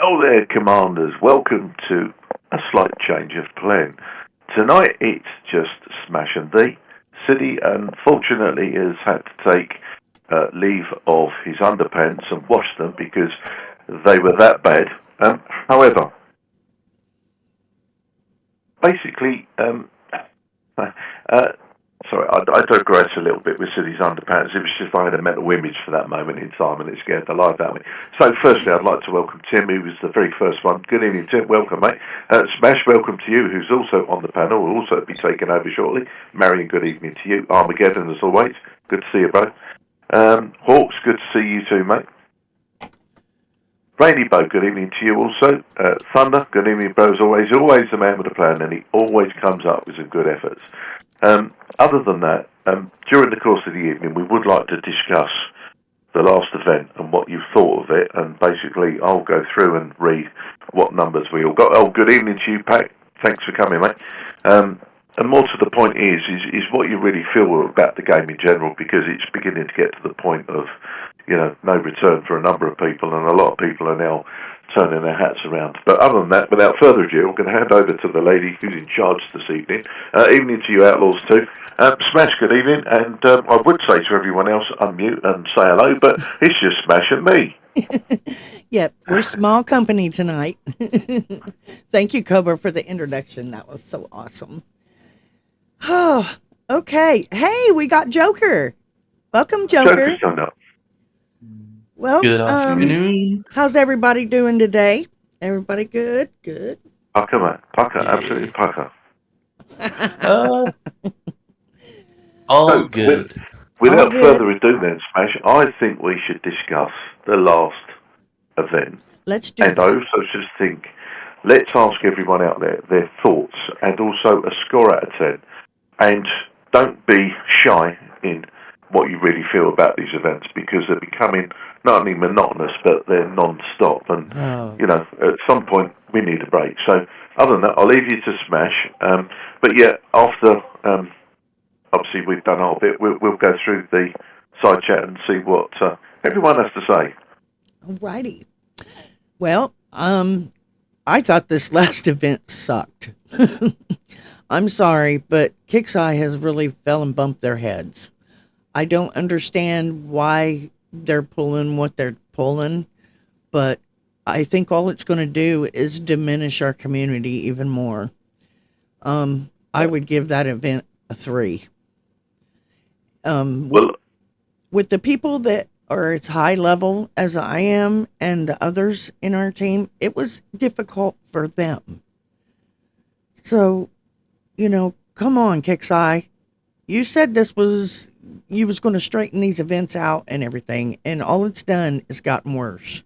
Oh there, Commanders. Welcome to a slight change of plan. Tonight it's just Smash and D. City, unfortunately, has had to take leave of his underpants and wash them because they were that bad. However, basically, sorry, I digress a little bit with City's underpants. It was just I had a mental image for that moment in time and it scared the life out of me. So firstly, I'd like to welcome Tim, who was the very first one. Good evening, Tim. Welcome, mate. Smash, welcome to you, who's also on the panel. Will also be taking over shortly. Marion, good evening to you. Armageddon, as always. Good to see you, bro. Hawks, good to see you too, mate. Rainy Boat, good evening to you also. Thunder, good evening, bro, as always. Always the man with a plan, and he always comes up with some good efforts. Other than that, during the course of the evening, we would like to discuss the last event and what you thought of it, and basically I'll go through and read what numbers we all got. Oh, good evening to you, Pat. Thanks for coming, mate. And more to the point is what you really feel about the game in general, because it's beginning to get to the point of, no return for a number of people, and a lot of people are now turning their hats around. But other than that, without further ado, I'm going to hand over to the lady who's in charge this evening. Evening to you, Outlaws, too. Smash, good evening, and I would say to everyone else, unmute and say hello, but it's just Smash and me. Yep, we're small company tonight. Thank you, Cobra, for the introduction. That was so awesome. Oh, okay. Hey, we got Joker. Welcome, Joker. Well, Good afternoon. How's everybody doing today? Everybody good? Good. Pucker, mate. Pucker, yeah. Absolutely pucker. All good. Without further ado then, Smash, I think we should discuss the last event. Let's do that. And I also just think, let's ask everyone out there their thoughts and also a score out of 10. And don't be shy in what you really feel about these events, because they're becoming not only monotonous, but they're non-stop. And, at some point, we need a break. So, other than that, I'll leave you to Smash. But yeah, after, obviously, we've done our bit, we'll go through the side chat and see what everyone has to say. Alrighty. Well, I thought this last event sucked. I'm sorry, but Kixeye has really fell and bumped their heads. I don't understand why they're pulling what they're pulling, but I think all it's going to do is diminish our community even more. I would give that event a 3. With the people that are as high level as I am and the others in our team, it was difficult for them. So, come on, Kixeye. You said you was going to straighten these events out and everything, and all it's done is gotten worse.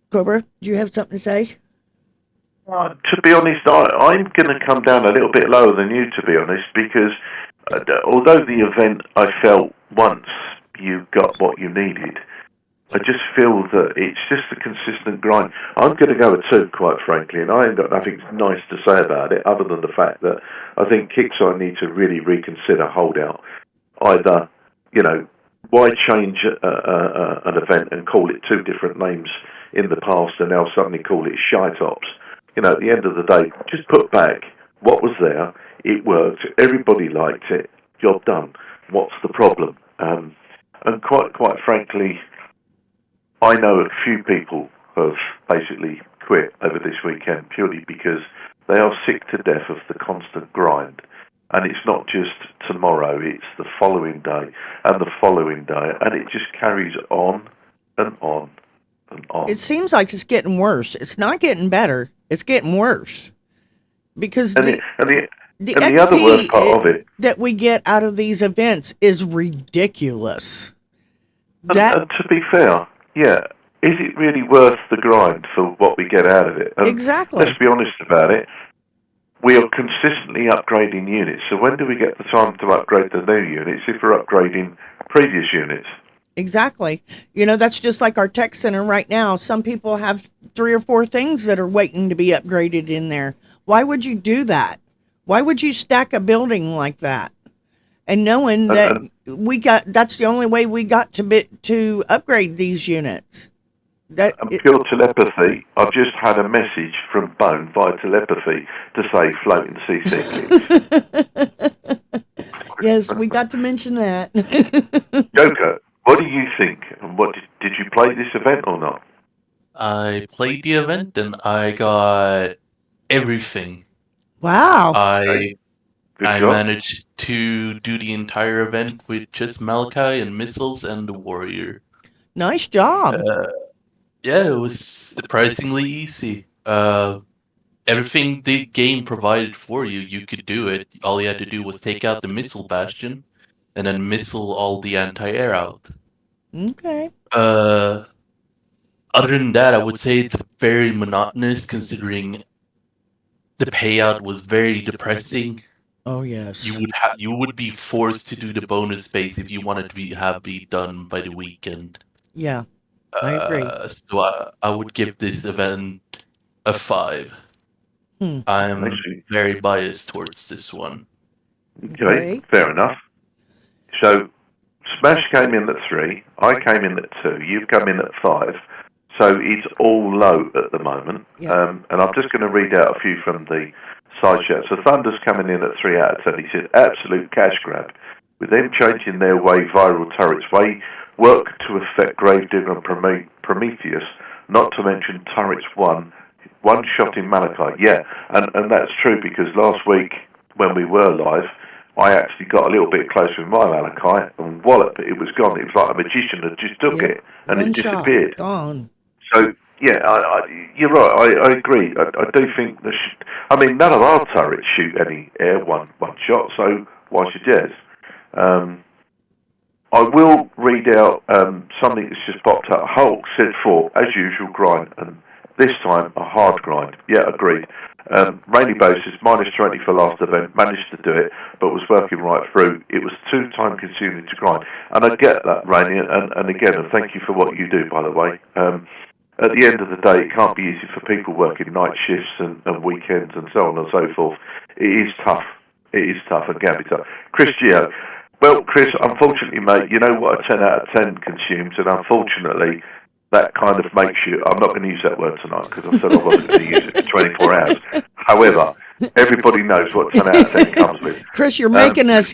Cobra, do you have something to say? To be honest, I'm going to come down a little bit lower than you, to be honest, because although the event, I felt once you got what you needed, I just feel that it's just a consistent grind. I'm going to go a 2, quite frankly, and I ain't got nothing nice to say about it, other than the fact that I think Kixeye need to really reconsider holdout. Either, why change an event and call it 2 different names in the past and now suddenly call it Shy Tops? At the end of the day, just put back what was there. It worked. Everybody liked it. Job done. What's the problem? And quite frankly, I know a few people have basically quit over this weekend purely because they are sick to death of the constant grind. And it's not just tomorrow, it's the following day and the following day. And it just carries on and on and on. It seems like it's getting worse. It's not getting better. It's getting worse. Because the other worst part of it that we get out of these events is ridiculous. And to be fair, yeah, is it really worth the grind for what we get out of it? And exactly. Let's be honest about it. We are consistently upgrading units, so when do we get the time to upgrade the new units if we're upgrading previous units? Exactly. That's just like our tech center right now. Some people have 3 or 4 things that are waiting to be upgraded in there. Why would you do that? Why would you stack a building like that? And knowing that that's the only way we got to upgrade these units. Pure telepathy. I've just had a message from Bone via telepathy to say floating CC kicks. Yes, we got to mention that. Joker, what do you think? And what did you play this event or not? I played the event and I got everything. Wow. I Good job. managed to do the entire event with just Malachi and missiles and the warrior. Nice job. Yeah, it was surprisingly easy. Everything the game provided for you, you could do it. All you had to do was take out the missile bastion, and then missile all the anti-air out. Okay. Other than that, I would say it's very monotonous, considering the payout was very depressing. Oh yes. You would be forced to do the bonus phase if you wanted to be done by the weekend. Yeah, I agree. So I would give this event a 5. I'm very biased towards this one. Okay, fair enough. So, Smash came in at 3, I came in at 2, you've come in at 5. So it's all low at the moment. Yeah. And I'm just going to read out a few from the side chat. So Thunder's coming in at 3 out of 10. He said, absolute cash grab. With them changing their way, viral turrets way work to affect Gravedigger and Prometheus, not to mention turrets one shot in Malachi. Yeah, and that's true, because last week when we were live, I actually got a little bit closer with my Malachi and wallop, it was gone. It was like a magician had just took it and One it disappeared. Shot, gone. So, yeah, you're right, I agree. I do think none of our turrets shoot any air one shot, so why should yours? I will read out something that's just popped up. Hulk said 4, as usual, grind, and this time a hard grind. Yeah, agreed. Rainy Bow says -20 for last event, managed to do it, but was working right through. It was too time consuming to grind. And I get that, Rainy, and again, and thank you for what you do, by the way. At the end of the day, it can't be easy for people working night shifts and weekends and so on and so forth. It is tough. It is tough and can be tough. Chris Gio. Well, Chris, unfortunately, mate, you know what a 10 out of 10 consumes, and unfortunately, that kind of makes you... I'm not going to use that word tonight, because I said I wasn't going to use it for 24 hours. However, everybody knows what 10 out of 10 comes with. Chris, you're making us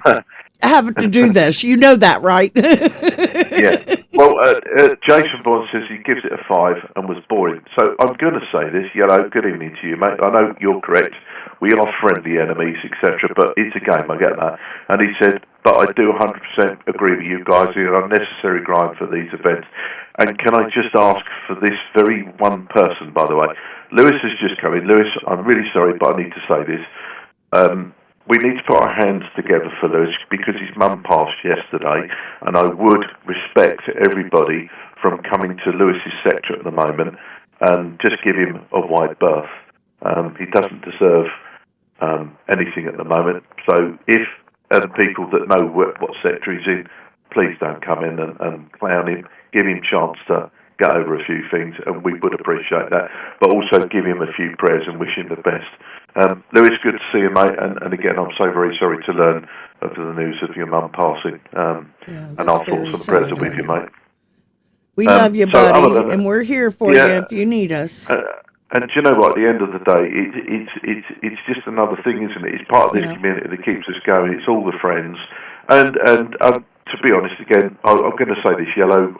have to do this. You know that, right? Yeah. Well, Jason Bond says he gives it a 5 and was boring. So I'm going to say this, Yellow, good evening to you, mate. I know you're correct. We are friendly enemies, etc., but it's a game, I get that. And he said, but I do 100% agree with you guys, it's an unnecessary grind for these events. And can I just ask for this very one person, by the way? Lewis has just come in. Lewis, I'm really sorry, but I need to say this. We need to put our hands together for Lewis, because his mum passed yesterday, and I would respect everybody from coming to Lewis's sector at the moment and just give him a wide berth. He doesn't deserve anything at the moment. So if people that know what sector he's in, please don't come in and clown him. Give him a chance to get over a few things, and we would appreciate that. But also give him a few prayers and wish him the best. Lewis, good to see you, mate. And again, I'm so very sorry to learn of the news of your mum passing. And our thoughts and prayers are with you, mate. We love you, buddy, and we're here for you if you need us. And do you know what? At the end of the day, it's just another thing, isn't it? It's part of this community that keeps us going. It's all the friends. And to be honest, again, I'm going to say this, Yellow.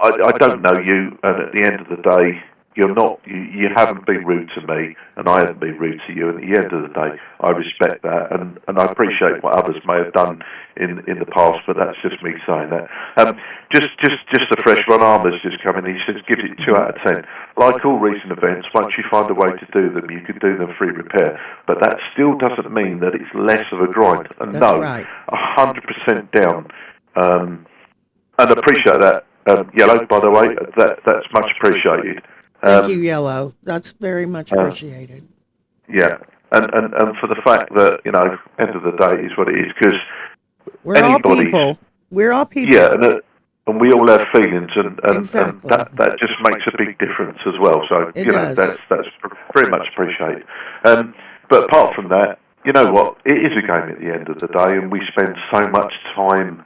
I don't know you, and at the end of the day, you haven't been rude to me, and I haven't been rude to you. And at the end of the day, I respect that, and I appreciate what others may have done in the past, but that's just me saying that. Just a fresh one. Armour's just come in. He says gives it 2 out of 10. Like all recent events, once you find a way to do them, you can do them free repair. But that still doesn't mean that it's less of a grind. And that's right. 100% down. And I appreciate that. Yellow, by the way, that's much appreciated. Thank you, Yellow. That's very much appreciated. Yeah, and for the fact that, end of the day is what it is, because we're all people. We're all people. Yeah, and we all have feelings, and exactly. that just makes a big difference as well. So that's very much appreciated. But apart from that, you know what? It is a game at the end of the day, and we spend so much time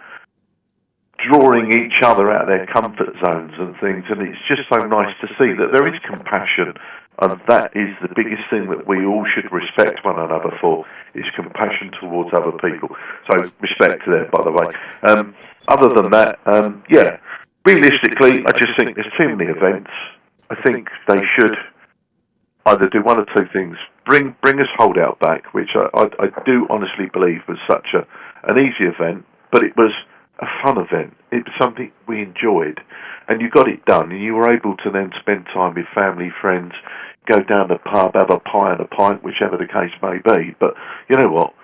drawing each other out of their comfort zones and things, and it's just so nice to see that there is compassion, and that is the biggest thing that we all should respect one another for, is compassion towards other people. So respect there, by the way. Other than that, yeah, realistically, I just think there's too many events. I think they should either do one or two things. Bring us Holdout back, which I do honestly believe was such an easy event, but it was a fun event. It was something we enjoyed, and you got it done, and you were able to then spend time with family, friends, go down the pub, have a pie and a pint, whichever the case may be. But you know what?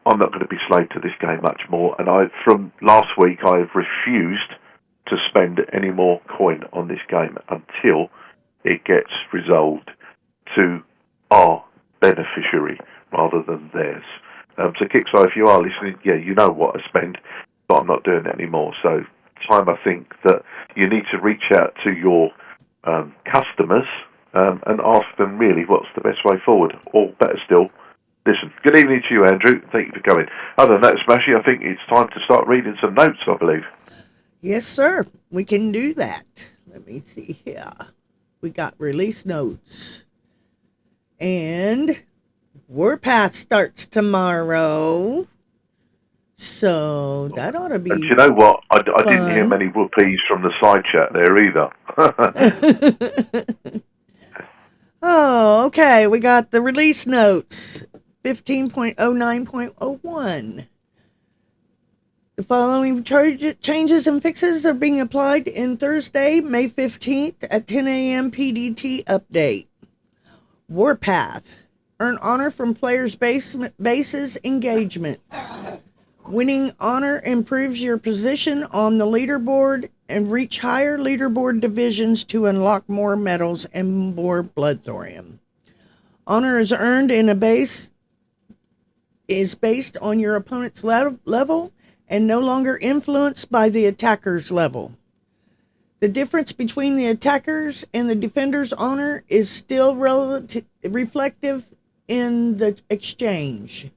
I'm not going to be slave to this game much more, and from last week I have refused to spend any more coin on this game until it gets resolved to our beneficiary rather than theirs. So Kixeye, if you are listening, yeah, you know what I spend, but I'm not doing that anymore. So time I think that you need to reach out to your customers and ask them really what's the best way forward, or better still, listen. Good evening to you, Andrew. Thank you for coming. Other than that, Smashy, I think it's time to start reading some notes, I believe. Yes, sir. We can do that. Let me see here. We got release notes. And Warpath starts tomorrow. So that ought to be. And you know what? I didn't hear many whoopies from the side chat there either. Oh, okay. We got the release notes. 15.09.01. The following changes and fixes are being applied in Thursday, May 15th at 10 a.m. PDT update. Warpath. Earn honor from players' bases engagements. Winning honor improves your position on the leaderboard and reach higher leaderboard divisions to unlock more medals and more blood thorium. Honor is earned in a base is based on your opponent's level and no longer influenced by the attacker's level. The difference between the attacker's and the defender's honor is still reflective in the exchange.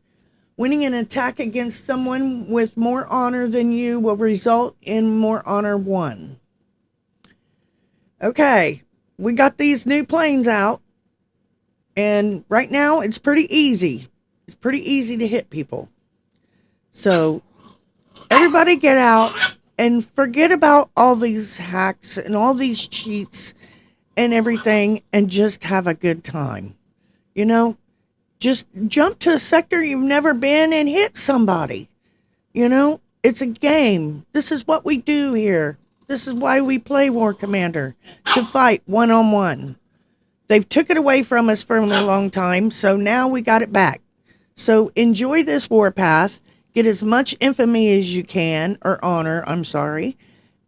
Winning an attack against someone with more honor than you will result in more honor won. Okay, we got these new planes out, and right now it's pretty easy. It's pretty easy to hit people. So everybody get out and forget about all these hacks and all these cheats and everything and just have a good time. You know, just jump to a sector you've never been and hit somebody. You know, it's a game. This is what we do here. This is why we play War Commander, to fight one-on-one. They've took it away from us for a long time, so now we got it back. So enjoy this Warpath. Get as much infamy as you can, or honor, I'm sorry,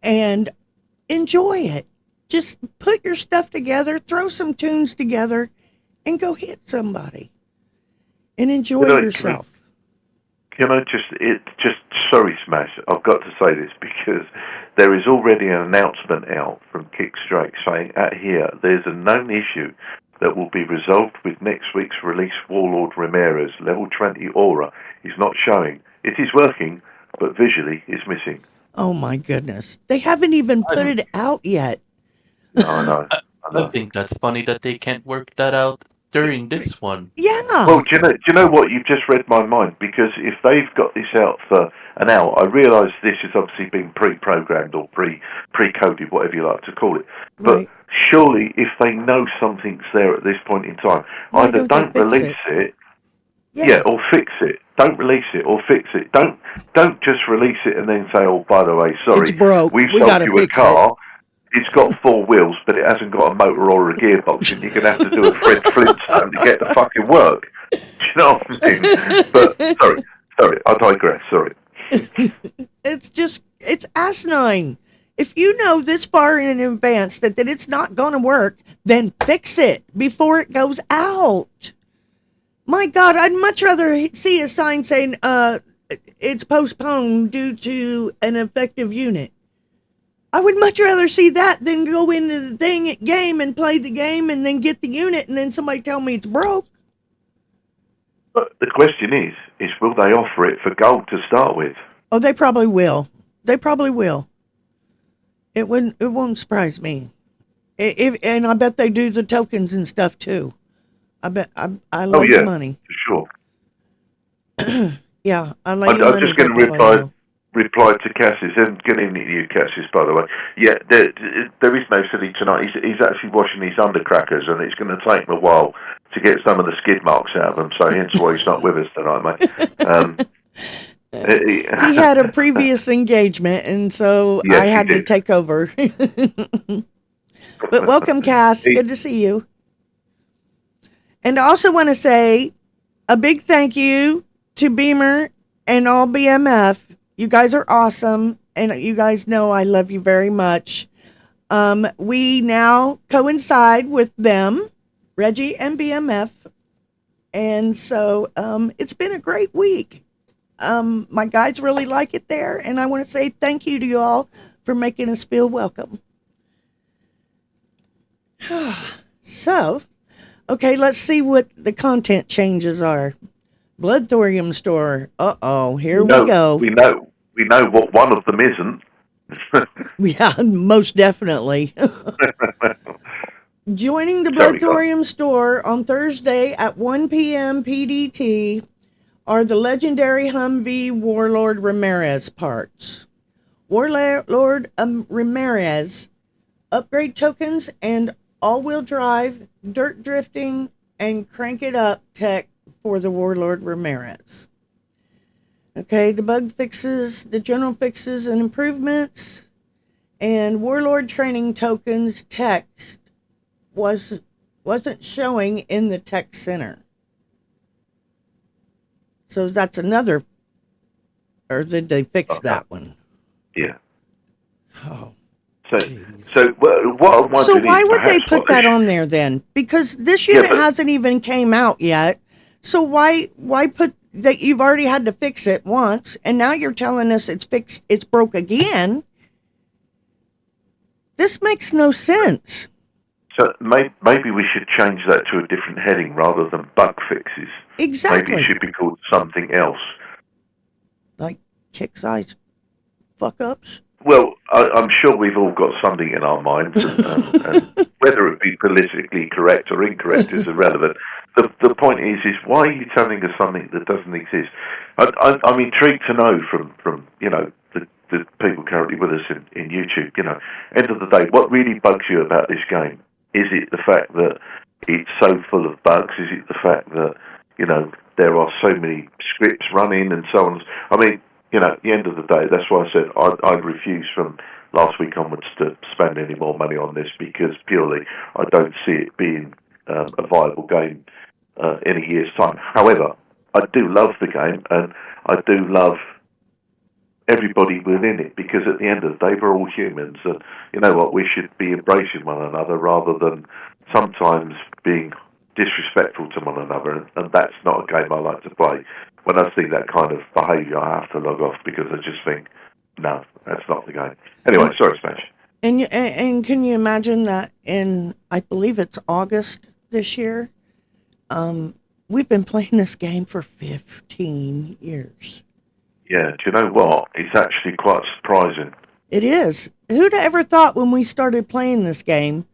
and enjoy it. Just put your stuff together, throw some tunes together, and go hit somebody. And enjoy yourself. Sorry, Smash, I've got to say this because there is already an announcement out from Kickstrike saying, there's a known issue that will be resolved with next week's release. Warlord Ramirez, level 20 aura, is not showing. It is working, but visually it's missing. Oh my goodness. They haven't even put it out yet. No, I know. I think that's funny that they can't work that out during this one. Yeah. Well, do you know what? You've just read my mind, because if they've got this out for an hour, I realise this has obviously been pre-programmed or pre-coded, whatever you like to call it. But right. Surely, if they know something's there at this point in time, either don't release it, or fix it. Don't release it or fix it. Don't just release it and then say, "Oh, by the way, sorry, it's broke. We've sold you a car. It's got 4 wheels, but it hasn't got a motor or a gearbox, and you're going to have to do a Fred Flintstone to get the fucking work." Do you know what I mean? But sorry, I digress. Sorry. It's asinine. If you know this far in advance that it's not going to work, then fix it before it goes out. My God, I'd much rather see a sign saying it's postponed due to an effective unit. I would much rather see that than go into the game and play the game and then get the unit and then somebody tell me it's broke. But the question is will they offer it for gold to start with? Oh, they probably will. They probably will. It wouldn't. It won't surprise me. And I bet they do the tokens and stuff too. I bet I Oh lay you yeah, money. for sure. Yeah, I lay you I'm money just going that to they will. reply to Cassius and get in you, Cassius. By the way, yeah, there is no silly tonight. He's actually washing his undercrackers, and it's going to take him a while to get some of the skid marks out of them. So hence why he's not with us tonight, mate. He had a previous engagement, and so I Yes, he had to did. take over. But welcome, Cass. Good to see you. And I also want to say a big thank you to Beamer and all BMF. You guys are awesome, and you guys know I love you very much. We now coincide with them, Reggie and BMF, and so it's been a great week. My guys really like it there, and I want to say thank you to you all for making us feel welcome. So, okay, let's see what the content changes are. Blood Thorium store. Here we go. We know what one of them isn't. Yeah, most definitely. Joining the Sorry, Blood Thorium store on Thursday at 1 p.m. PDT are the legendary Humvee Warlord Ramirez parts. Warlord Ramirez upgrade tokens and all-wheel drive, dirt drifting, and crank it up tech for the Warlord Ramirez. Okay, the bug fixes, the general fixes and improvements, and Warlord training tokens text wasn't showing in the tech center. So that's another, or did they fix that one? Yeah. Oh. So what I'm wondering So why is would they perhaps put what that on there then? Because this unit hasn't even came out yet. So why put that? You've already had to fix it once, and now you're telling us it's fixed, it's broke again. This makes no sense. So maybe we should change that to a different heading rather than bug fixes. Exactly. Maybe it should be called something else. Like kick-size fuck-ups? Well, I'm sure we've all got something in our minds, and whether it be politically correct or incorrect is irrelevant. The point is why are you telling us something that doesn't exist? I'm intrigued to know from the people currently with us in YouTube. End of the day, what really bugs you about this game? Is it the fact that it's so full of bugs? Is it the fact that there are so many scripts running and so on? I mean, at the end of the day, that's why I said I'd refuse from last week onwards to spend any more money on this, because purely I don't see it being a viable game in a year's time. However, I do love the game, and I do love everybody within it, because at the end of the day, we're all humans, and you know what, we should be embracing one another rather than sometimes being disrespectful to one another, and that's not a game I like to play. When I see that kind of behaviour, I have to log off, because I just think, no, that's not the game. Anyway, sorry, Smash. And can you imagine that in, I believe it's August this year, we've been playing this game for 15 years. Yeah, do you know what? It's actually quite surprising. It is. Who'd ever thought when we started playing this game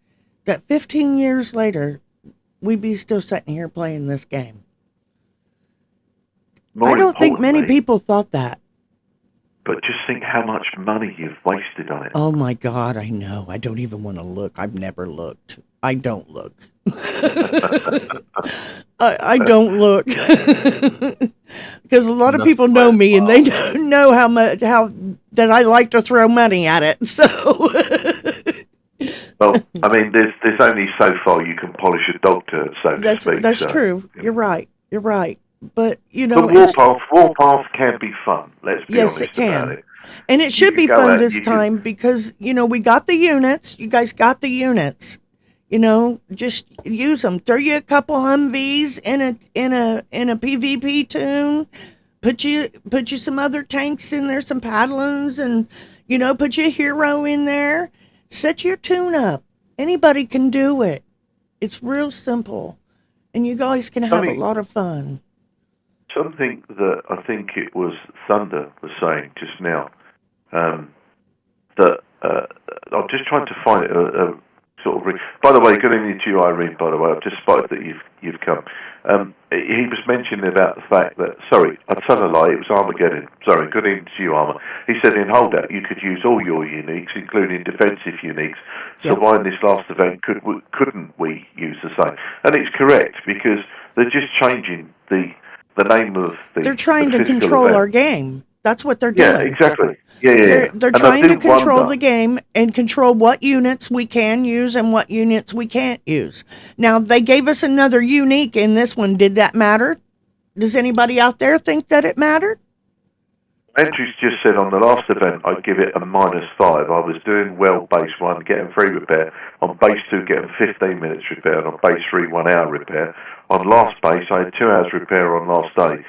that 15 years later, we'd be still sitting here playing this game? I don't think many people thought that. But just think how much money you've wasted on it. Oh my God, I know. I don't even want to look. I've never looked. I don't look. I don't look. Because a lot of people know me, and they don't know how that I like to throw money at it. So well, I mean, there's only so far you can polish a dog turd, so to speak. That's true. You're right. But Warpath can be fun. Let's be honest about it. And it should be fun this time, because we got the units. You guys got the units. Just use them. Throw you a couple Humvees in a PvP tune. Put you some other tanks in there, some Paddlings, and put your hero in there. Set your tune up. Anybody can do it. It's real simple, and you guys can have a lot of fun. Something that I think it was Thunder was saying just now, that I'm just trying to find it. Sort of. By the way, good evening to you, Irene. By the way, I've just spotted that you've come. He was mentioning about the fact that, sorry, I'd tell a lie, it was Armageddon. Sorry, good evening to you, Arma. He said in Holdout you could use all your uniques, including defensive uniques. So why in this last event couldn't we use the same? And it's correct, because they're just changing the name of the. They're trying the to physical control event. our game. That's what they're doing. Yeah, exactly. Yeah. They're And I trying to do control wonder- the game and control what units we can use and what units we can't use. Now, they gave us another unique in this one. Did that matter? Does anybody out there think that it mattered? Andrews just said on the last event I'd give it a -5. I was doing well base 1, getting free repair. On base 2, getting 15 minutes repair. And on base 3, 1 hour repair. On last base, I had 2 hours repair on last day.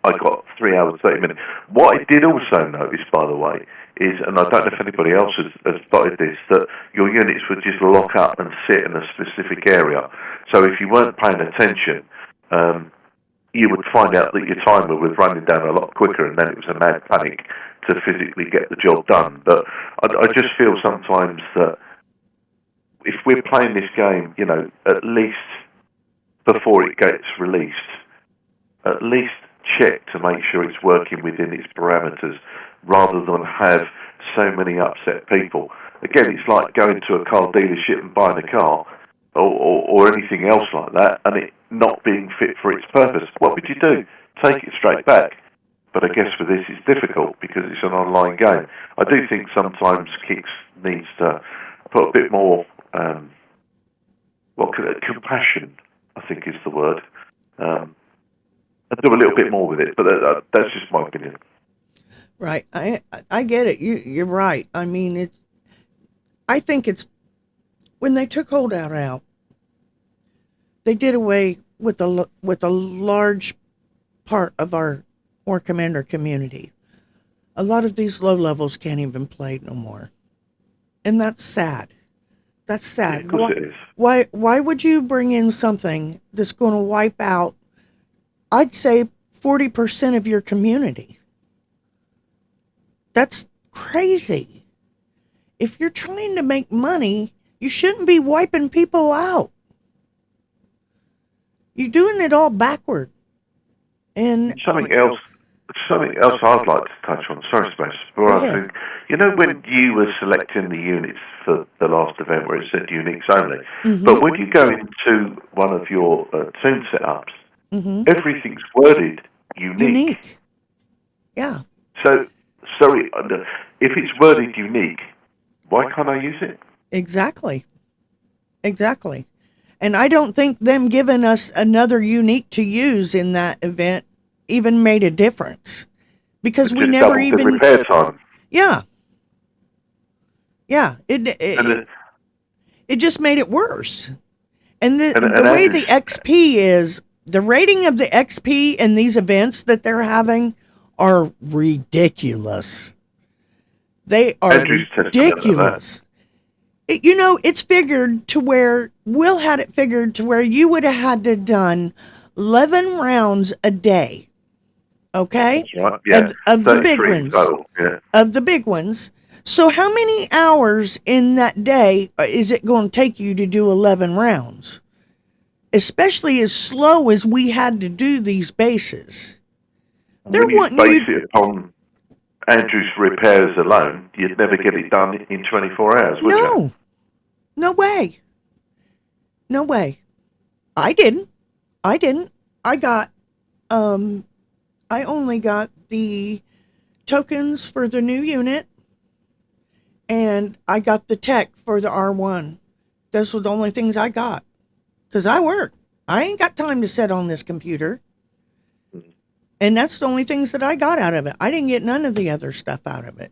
I got 3 hours, 30 minutes. What I did also notice, by the way, is, and I don't know if anybody else has spotted this, that your units would just lock up and sit in a specific area. So if you weren't paying attention, you would find out that your timer was running down a lot quicker, and then it was a mad panic to physically get the job done. But I just feel sometimes that if we're playing this game, at least before it gets released, at least check to make sure it's working within its parameters, rather than have so many upset people. Again, it's like going to a car dealership and buying a car, or anything else like that, and it not being fit for its purpose. What would you do? Take it straight back. But I guess for this it's difficult because it's an online game. I do think sometimes Kicks needs to put a bit more compassion, I think is the word. Do a little bit more with it, but that's just my opinion. Right. I get it. You're right. I mean, I think it's when they took Holdout out, they did away with a large part of our War Commander community. A lot of these low levels can't even play no more, and that's sad. That's sad. Yeah, of course it is. Why would you bring in something that's going to wipe out, I'd say, 40% of your community? That's crazy. If you're trying to make money, you shouldn't be wiping people out. You're doing it all backward. And Something else I'd like to touch on. Sorry, Smash. I think, when you were selecting the units for the last event where it said uniques only, but when you go into one of your toon setups, everything's worded unique. Yeah. So, sorry, if it's worded unique, why can't I use it? Exactly. And I don't think them giving us another unique to use in that event even made a difference, because we never even the repair time. Yeah. It just made it worse. And the way the XP is, the rating of the XP in these events that they're having are ridiculous. They are ridiculous. It's figured to where Will had it figured to where you would have had to done 11 rounds a day. Okay? That's right. Yeah. Of the big ones. Total. Yeah. Of the big ones. So how many hours in that day is it going to take you to do 11 rounds? Especially as slow as we had to do these bases. They're wanting you to base it upon Andrew's repairs alone, you'd never get it done in 24 hours, would you? No way. No way. I didn't. I got, I only got the tokens for the new unit, and I got the tech for the R1. Those were the only things I got. Because I work. I ain't got time to sit on this computer. And that's the only things that I got out of it. I didn't get none of the other stuff out of it.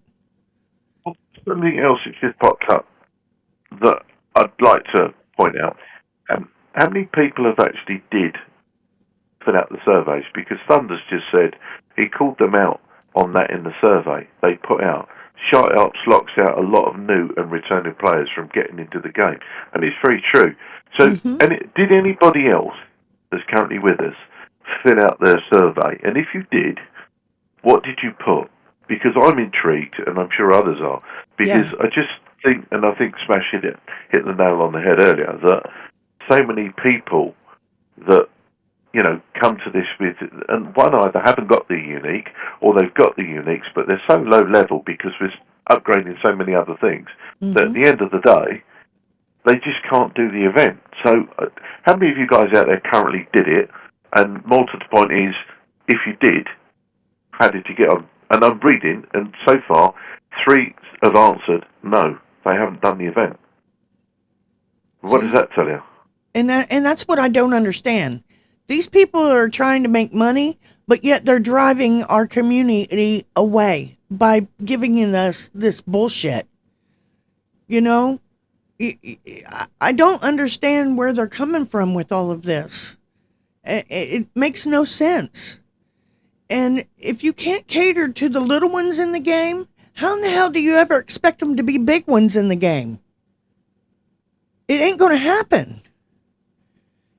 Something else that just popped up that I'd like to point out. How many people have actually did fill out the surveys? Because Thunder's just said he called them out on that in the survey they put out. Shite Ops locks out a lot of new and returning players from getting into the game. And it's very true. So, did anybody else that's currently with us fill out their survey? And if you did, what did you put? because I'm intrigued, and I'm sure others are, because Yeah. I just think, and I think Smash hit the nail on the head earlier, that so many people that, you know, come to this with, and one either haven't got the unique, or they've got the uniques, but they're so low level because we're upgrading so many other things, that at the end of the day, they just can't do the event. So, how many of you guys out there currently did it? And more to the point is, if you did, how did you get on? And I'm reading, and so far, 3 have answered, no, they haven't done the event. What does that tell you? And that's what I don't understand. These people are trying to make money, but yet they're driving our community away by giving us this bullshit. You know, I don't understand where they're coming from with all of this. It makes no sense. And if you can't cater to the little ones in the game, how in the hell do you ever expect them to be big ones in the game? It ain't going to happen.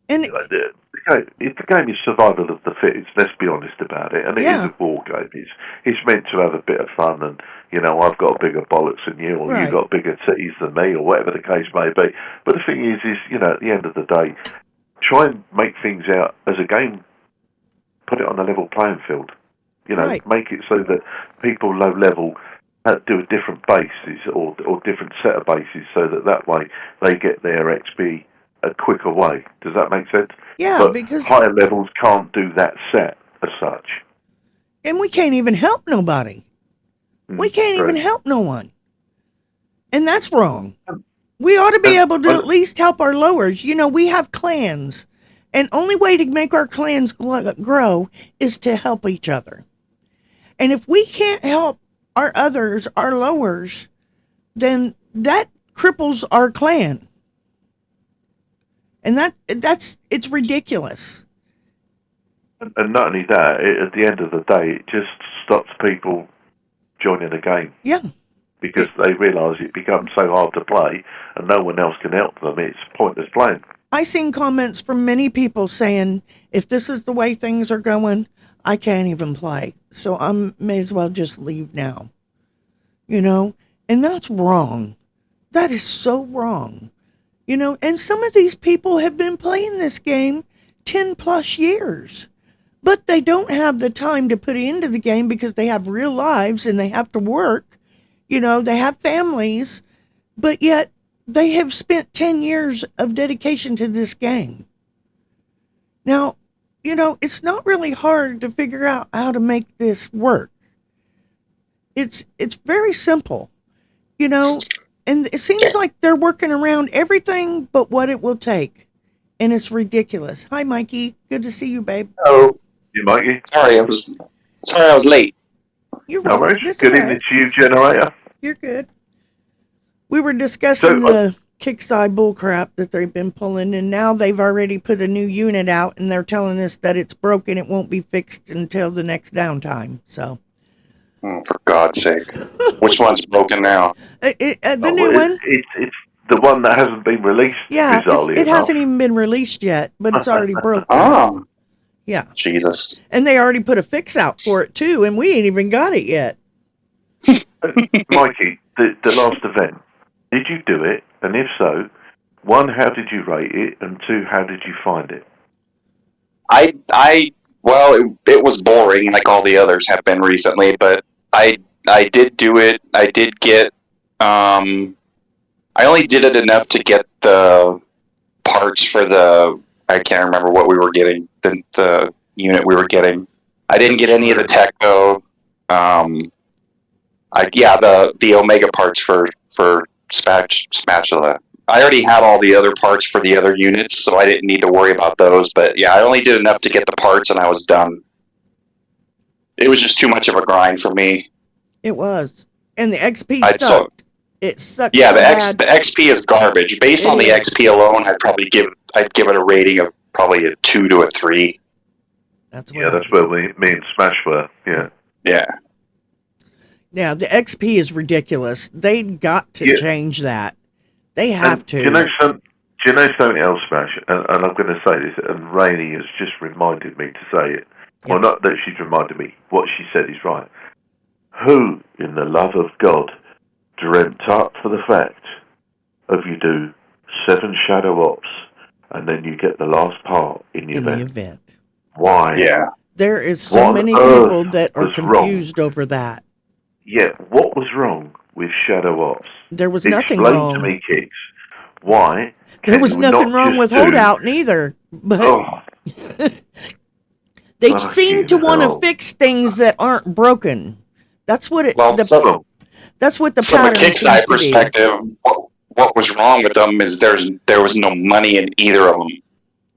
And the game is survival of the fittest. Let's be honest about it. And it is a war game. It's meant to have a bit of fun. And you know, I've got bigger bollocks than you, or you've got bigger titties than me, or whatever the case may be. But the thing is, you know, at the end of the day, try and make things out as a game. Put it on a level playing field. You know, make it so that people low level do a different bases or different set of bases, so that way they get their XP a quicker way. Does that make sense? Yeah, but because higher levels can't do that set as such. And we can't even help nobody. We can't even help no one. And that's wrong. We ought to be able to at least help our lowers. You know, we have clans. And only way to make our clans grow is to help each other. And if we can't help our others, our lowers, then that cripples our clan. And it's ridiculous. And not only that, at the end of the day, it just stops people joining the game. Yeah. Because they realise it becomes so hard to play and no one else can help them. It's pointless playing. I seen comments from many people saying, if this is the way things are going, I can't even play. So I may as well just leave now. You know? And that's wrong. That is so wrong. You know, and some of these people have been playing this game 10 plus years. But they don't have the time to put into the game because they have real lives and they have to work. You know, they have families. But yet they have spent 10 years of dedication to this game. Now, you know, it's not really hard to figure out how to make this work. It's very simple, you know, and it seems like they're working around everything but what it will take. And it's ridiculous. Hi, Mikey. Good to see you, babe. Hello. You, Mikey? Sorry, I was late. You're no welcome. worries. Good evening to you, Generator. You're good. We were discussing the Kickside bullcrap that they've been pulling, and now they've already put a new unit out, and they're telling us that it's broken. It won't be fixed until the next downtime. So, for God's sake, which one's broken now? The new one. It's the one that hasn't been released. Yeah, it hasn't even been released yet, but it's already broken. Oh, yeah. Jesus. And they already put a fix out for it too, and we ain't even got it yet. Mikey, the last event, did you do it? And if so, 1, how did you rate it? And 2, how did you find it? Well, it was boring like all the others have been recently, but I did do it. I did get, I only did it enough to get the parts for I can't remember what we were getting, the unit we were getting. I didn't get any of the tech though. The Omega parts for Spatula. I already had all the other parts for the other units, so I didn't need to worry about those. But yeah, I only did enough to get the parts, and I was done. It was just too much of a grind for me. It was, and the XP sucked. It sucked. Yeah, the XP is garbage. Based on the XP alone, I'd give it a rating of probably a 2 to a 3. That's where me and Smash were. Yeah. Yeah. Yeah, the XP is ridiculous. They got to change that. They have to. Do you know something else, Smash? And I'm going to say this, and Rainey has just reminded me to say it. Well, not that she's reminded me. What she said is right. who, in the love of God, dreamt up for the fact of you do 7 shadow ops and then you get the last part in the In the event? event. Why? Yeah. There is What so on many earth people that are was wrong? confused over that. Yeah, what was wrong with shadow ops? There was nothing Explain wrong. to me, Kicks, why There can was you nothing not wrong just with do... holdout neither, but Oh, they seem to fucking want to hell. fix things that aren't broken. That's what it. Well, So, That's what the from a pattern Kickside seems to be. perspective, what was wrong with them is there was no money in either of them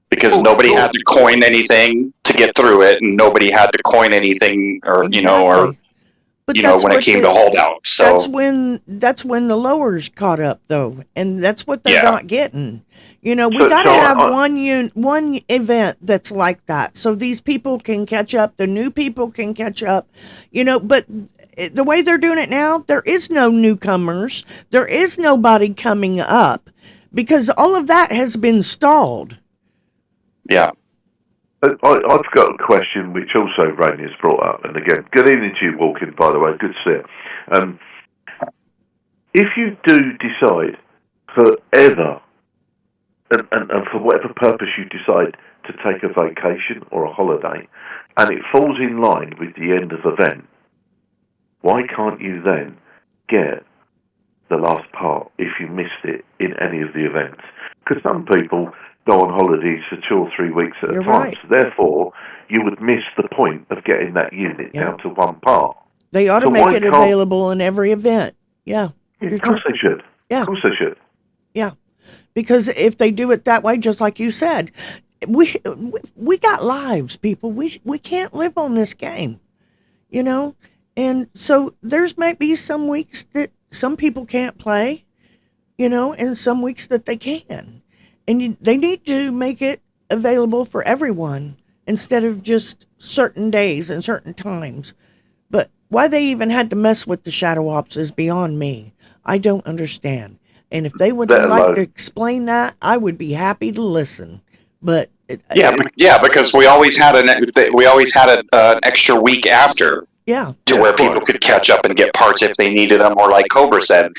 because Oh, nobody cool. had to coin anything to get through it, and nobody had to coin anything, or Exactly. But when it came to holdout. that's So when the lowers caught up though, and that's what they're yeah, not getting. We So- got to so have I- one event that's like that, so these people can catch up. The new people can catch up. But the way they're doing it now, there is no newcomers. There is nobody coming up because all of that has been stalled. yeah. I've got a question which also Rainey's brought up, and again, good evening to you, Walking, by the way, good to see you. If you do decide forever, and for whatever purpose you decide to take a vacation or a holiday, and it falls in line with the end of event, why can't you then get the last part if you missed it in any of the events? Because some people go on holidays for 2 or 3 weeks at You're a time, right. so therefore you would miss the point of getting that unit Yeah. down to one part. They ought to So make why it can't- available in every event. Yeah. Of course they should. Yeah. Of course they should. Because if they do it that way, just like you said, we got lives, people. We can't live on this game, And so there's might be some weeks that some people can't play, and some weeks that they can, and they need to make it available for everyone instead of just certain days and certain times. But why they even had to mess with the shadow ops is beyond me. I don't understand. And if they would Let like alone- to explain that, I would be happy to listen. But Yeah, because we always had an extra week after yeah, to Yeah, where right. people could catch up and get parts if they needed them, or like Cobra said,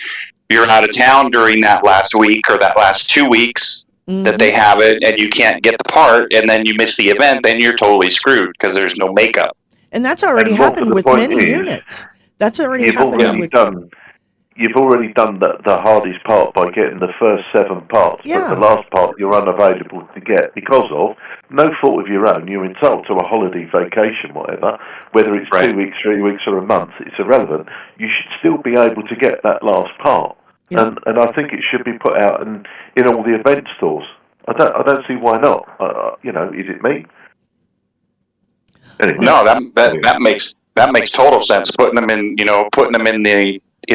you're out of town during that last week or that last 2 weeks that they have it, and you can't get the part, and then you miss the event, then you're totally screwed because there's no makeup. and that's already And more to happened the with point many is, units. That's already You've happened already with done. You've already done the hardest part by getting the first 7 parts, Yeah. but the last part you're unavailable to get because of no fault of your own. You're entitled to a holiday, vacation, whatever. Whether it's Right. 2 weeks, 3 weeks, or a month, it's irrelevant. You should still be able to get that last part, Yeah. and I think it should be put out in all the event stores. I don't see why not. Is it me? Anyway. No, that makes total sense. Putting them in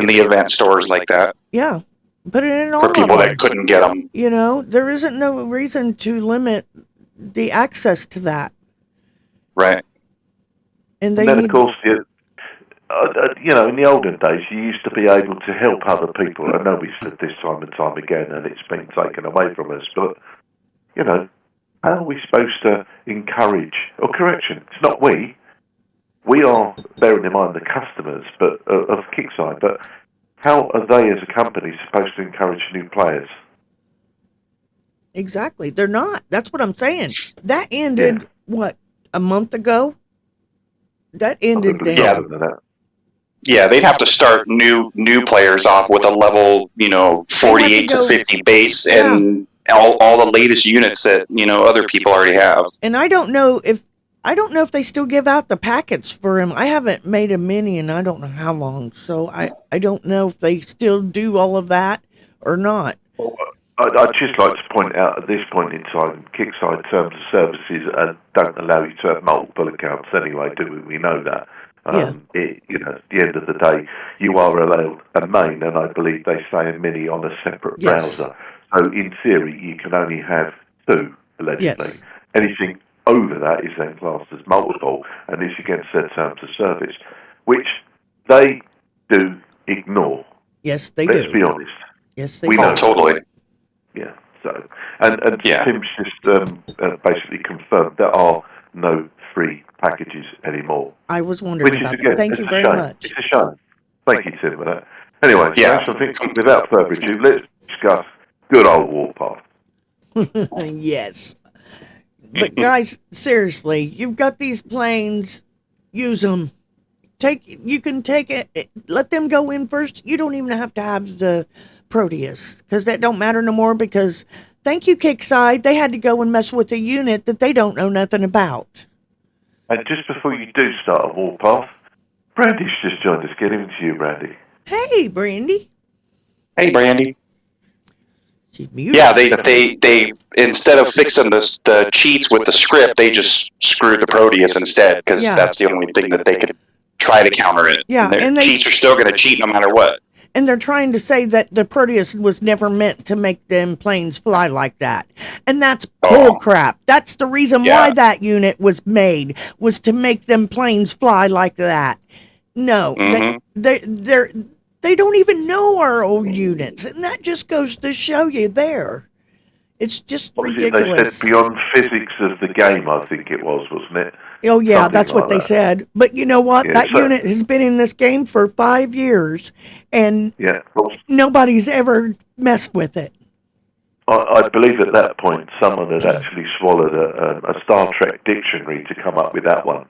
the event stores like that yeah. Put it in all for of people them. that couldn't get them. There isn't no reason to limit the access to that. Right. And they And then, need, of course, in the olden days, you used to be able to help other people. I know we've said this time and time again, and it's been taken away from us, but, how are we supposed to encourage, or correction, it's not we are, bearing in mind the customers of Kickside, but how are they as a company supposed to encourage new players? exactly. They're not. That's what I'm saying. That ended, what, a month ago? That ended Probably then. Yeah. longer than that. Yeah, they'd have to start new players off with a level, 48 to go- 50 base, and all the latest units that other people already have. And I don't know if they still give out the packets for him. I haven't made a mini in I don't know how long, so I don't know if they still do all of that or not. I'd just like to point out at this point in time, Kickside terms of services don't allow you to have multiple accounts anyway, do we? We know that. At the end of the day, you are allowed a main, and I believe they say a mini on a separate Yes. browser. So in theory, you can only have 2, allegedly. Yes. Anything over that is then classed as multiple, and it's against their terms of service, which they do ignore. Yes, they Let's do. be honest. Yes, they We do. know. Oh, totally. Yeah. So, and Yeah. Tim's just basically confirmed there are no free packages anymore. I was wondering Which is, about again, that. Thank it's you a very shame. much. It's a shame. Thank you, Tim, for that. Anyway, Yeah. so I think without further ado, let's discuss good old Warpath. Yes. But guys, seriously, you've got these planes. Use them. You can take it. Let them go in first. You don't even have to have the Proteus because that don't matter no more. Because thank you, Kickside. They had to go and mess with a unit that they don't know nothing about. And just before you do start a Warpath, Brandy's just joined us. Get into you, Brandy. Hey, Brandy. Hey, Brandy. She's muted. Yeah, they instead of fixing the cheats with the script, they just screwed the Proteus instead because Yeah. that's the only thing that they could try to counter it. Yeah, and and they- cheats are still going to cheat no matter what. And they're trying to say that the Proteus was never meant to make them planes fly like that. And that's bull crap. That's the reason why that unit was made, was to make them planes fly like that. No, they don't even know our old units. And that just goes to show you there. It's just What was it ridiculous. they said? Beyond physics of the game, I think it was, wasn't it? Oh, yeah, Something that's what like they that. said. But you know what? Yeah, that so- unit has been in this game for 5 years, and Yeah. Well, nobody's ever messed with it. I believe at that point someone had actually swallowed a Star Trek dictionary to come up with that one.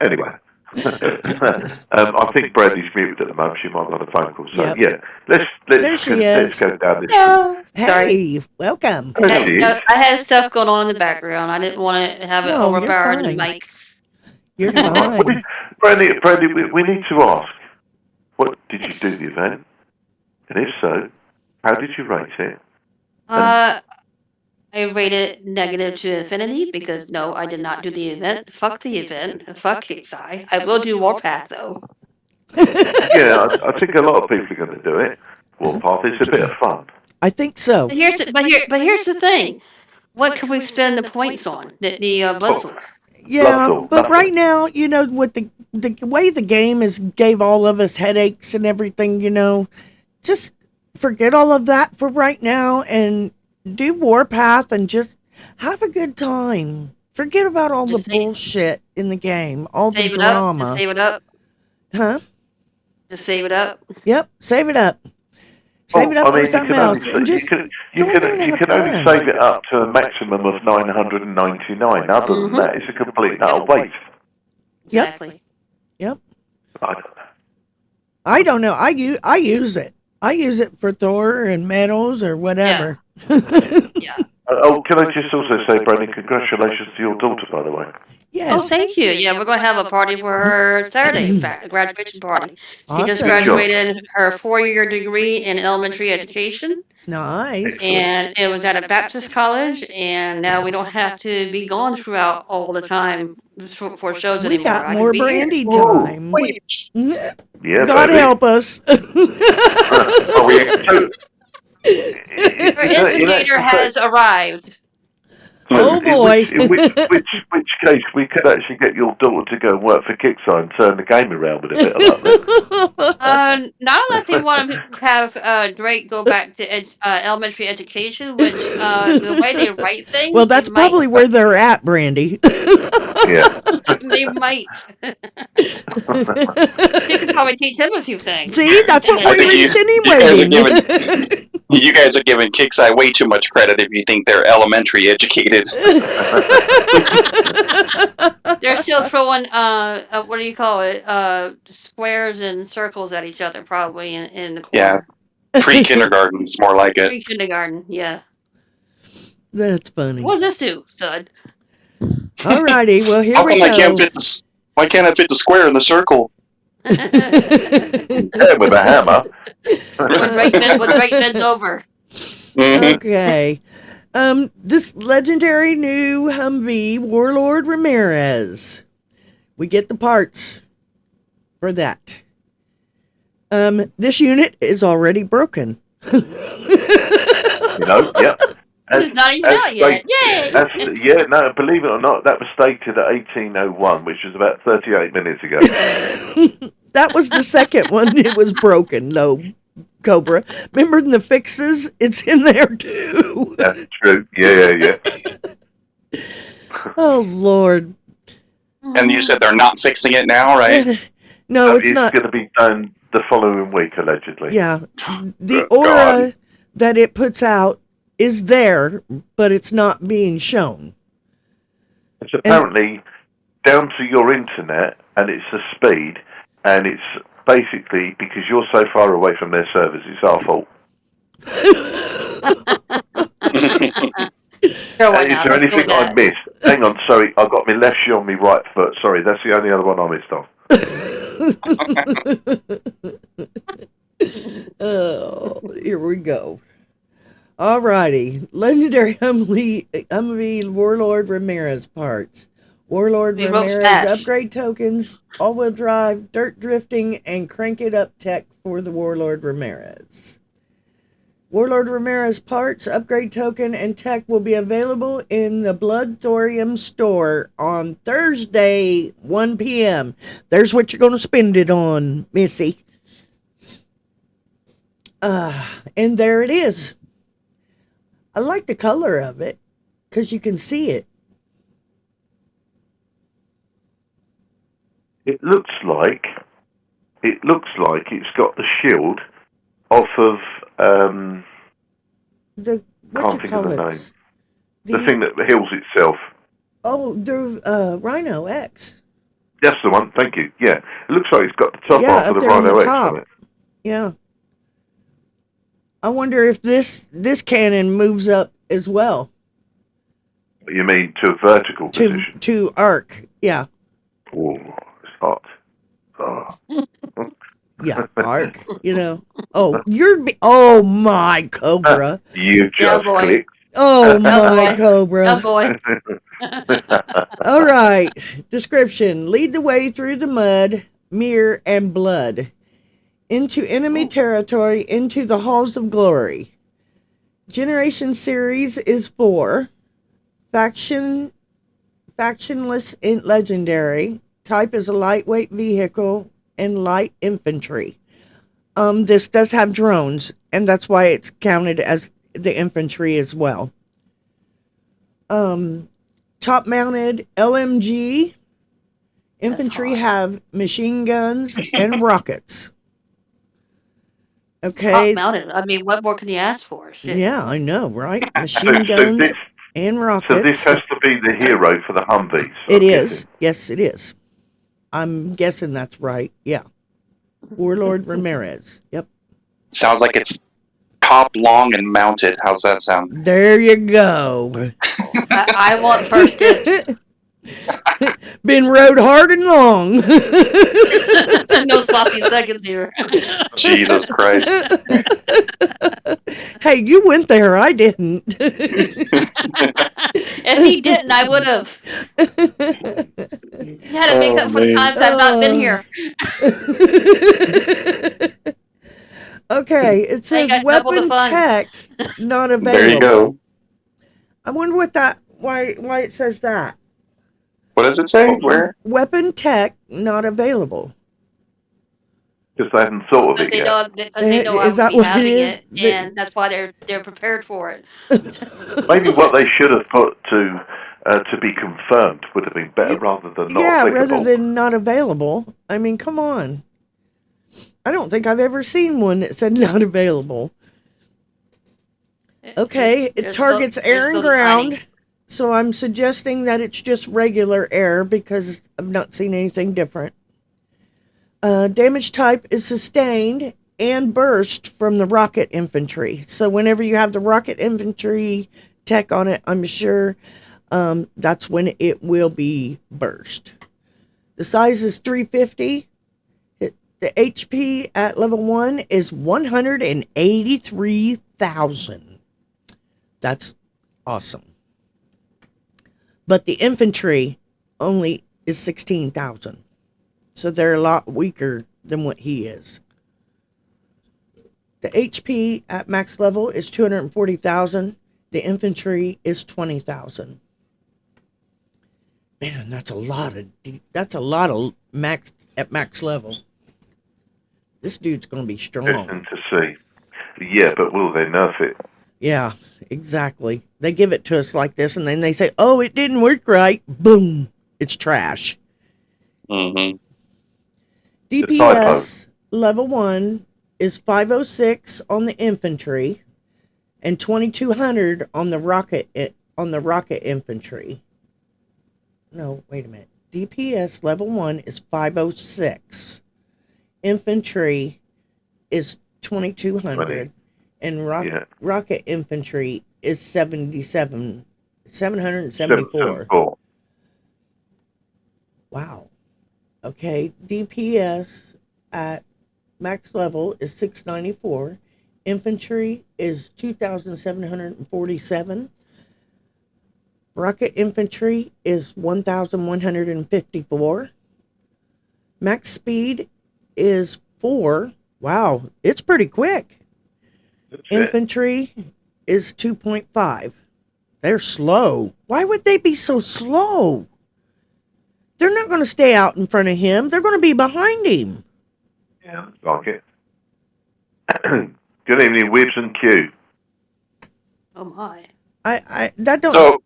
Anyway. I think Brandy's muted at the moment. She might have got a phone call. So, Yep. let's There she let's is. go down this. No, sorry. Hey, welcome. There she is. I had stuff going on in the background. I didn't want to have it No, you're overpower the fine. mic. You're fine. Brandy, we need to ask, what did you do the event? And if so, how did you rate it? I rated negative to infinity because no, I did not do the event. Fuck the event. Fuck Kicksai. I will do Warpath though. Yeah, I think a lot of people are going to do it. Warpath, it's a bit of fun. I think so. But here's the thing. What can we spend the points on? The Blood Sword. Yeah, Love but to. right now, you know, with the way the game is gave all of us headaches and everything, you know, just forget all of that for right now and do Warpath and just have a good time. Forget about all Just the save- bullshit in the game, all the Save it up. Just drama. save it up. Huh? Just save it up. Yep, save it up. Save it up for something else. And just you go in there and can have only fun. save it up to a maximum of 999. Other than Mhm. that, it's a complete and utter waste. Yep. Exactly. I don't know. I don't know. I use it. I use it for Thor and medals or whatever. Yeah. Can I just also say, Brandy, congratulations to your daughter, by the way. Yes. Oh, thank you. Yeah, we're going to have a party for her Saturday, a graduation party. She just Awesome. graduated her 4-year degree in elementary education, Nice. and it was at a Baptist college, and now we don't have to be gone throughout all the time for shows We anymore. got I can more be here. Brandy time. Wait, Yeah, God baby. help us. are we? Our instigator has arrived. Oh, boy. In which case, we could actually get your daughter to go and work for Kickstarter and turn the game around with a bit of luck. Not unless they want to have Drake go back to elementary education, which the way they write things, Well, that's it might- probably where they're at, Brandy. Yeah. they might. You could probably teach him a few things. See, that's what I we're think insinuating. You guys are giving Kicksai way too much credit if you think they're elementary educated. They're still throwing what do you call it? Squares and circles at each other, probably in the corner. Yeah. Pre-kindergarten is more like it. Pre-kindergarten, yeah. That's funny. What does this do, stud? Alrighty, well, here How we come go. I can't fit the? Why can't I fit the square in the circle? Yeah, with a hammer. When Drake bends over. Mhm. Okay. This legendary new Humvee, Warlord Ramirez. We get the parts for that. This unit is already broken. You know, yeah. It's not even out yet. Yay! Yeah, no, believe it or not, that was stated at 1801, which was about 38 minutes ago. That was the second one. It was broken, though, Cobra. Remember in the fixes? It's in there, too. That's true. Yeah. Oh Lord. And you said they're not fixing it now, right? No, it's not. going to be done the following week, allegedly. Yeah. The Oh, God. aura that it puts out is there, but it's not being shown. It's apparently down to your internet, and it's the speed, and it's basically because you're so far away from their servers, it's our fault. Sure, why Is not? there Let's go anything with I that. missed? Hang on, sorry, I've got my left shoe on my right foot. Sorry, that's the only other one I missed on. Oh, here we go. Alrighty. Legendary Humvee Warlord Ramirez parts. Warlord We wrote Ramirez Smash. upgrade tokens, all-wheel drive, dirt drifting, and crank it up tech for the Warlord Ramirez. Warlord Ramirez parts, upgrade token, and tech will be available in the Blood Thorium store on Thursday, 1 p.m. There's what you're going to spend it on, Missy. And there it is. I like the color of it because you can see it. It looks like it's got the shield off of The what can't you think call of the it? name. The thing that heals itself. Oh, the Rhino X. That's the one. Thank you. Yeah, it looks like it's got the top Yeah, half up of the there on Rhino the X top. on it. Yeah. I wonder if this cannon moves up as well You mean to a vertical position? to arc. Yeah. Oh, it's hot. Oh. Yeah, arc. You know. Oh, oh my Cobra. You Yeah, just boy. clicked. Oh my boy. Cobra. Oh boy. All right. Description. Lead the way through the mud, mirror, and blood. Into enemy territory, into the halls of glory. Generation series is 4. Factionless in legendary. Type is a lightweight vehicle and light infantry. This does have drones, and that's why it's counted as the infantry as well. Top mounted LMG. Infantry hot. have machine guns and rockets. Top Okay. mounted. I mean, what more can you ask for? Shit. Yeah, I know, right? So Machine guns this and rockets. so this has to be the hero for the Humvees. It I'm is. guessing. Yes, it is. I'm guessing that's right. Yeah. Warlord Ramirez. Yep. Sounds like it's top, long, and mounted. How's that sound? There you go. I want first dibs. Been rode hard and long. No sloppy seconds here. Jesus Christ. Hey, you went there. I didn't. If he didn't, I would have. You had to make up for the times I've not been here. Okay, it says got double the weapon fun. tech not available. There you go. I wonder why it says that. What does it say? Where? Weapon tech not available. Because they hadn't thought of Because it they yet. know, I Is that would be what it having is? it, and that's why they're prepared for it. Maybe what they should have put to be confirmed would have been better rather than not Yeah, applicable. rather than not available. I mean, come on. I don't think I've ever seen one that said not available. Okay, it targets air and ground. So I'm suggesting that it's just regular air because I've not seen anything different. Damage type is sustained and burst from the rocket infantry. So whenever you have the rocket infantry tech on it, I'm sure that's when it will be burst. The size is 350. The HP at level 1 is 183,000. That's awesome. But the infantry only is 16,000. So they're a lot weaker than what he is. The HP at max level is 240,000. The infantry is 20,000. Man, that's a lot of max at max level. This dude's going to be strong. Interesting to see. Yeah, but will they nerf it? Yeah, exactly. They give it to us like this, and then they say, "Oh, it didn't work right." Boom, it's trash. Mm-hmm. The typo. DPS level 1 is 506 on the infantry, and 2200 on the rocket infantry. No, wait a minute. DPS level 1 is 506. Infantry is 2200, and Yeah. rocket infantry is 774. 774. Wow. Okay, DPS at max level is 694. Infantry is 2,747. Rocket infantry is 1,154. Max speed is 4. Wow, it's pretty quick. That's it. Infantry is 2.5. They're slow. Why would they be so slow? They're not going to stay out in front of him. They're going to be behind him. Yeah, like it. Good evening, Wibbs and Q. Oh my. I that don't. So,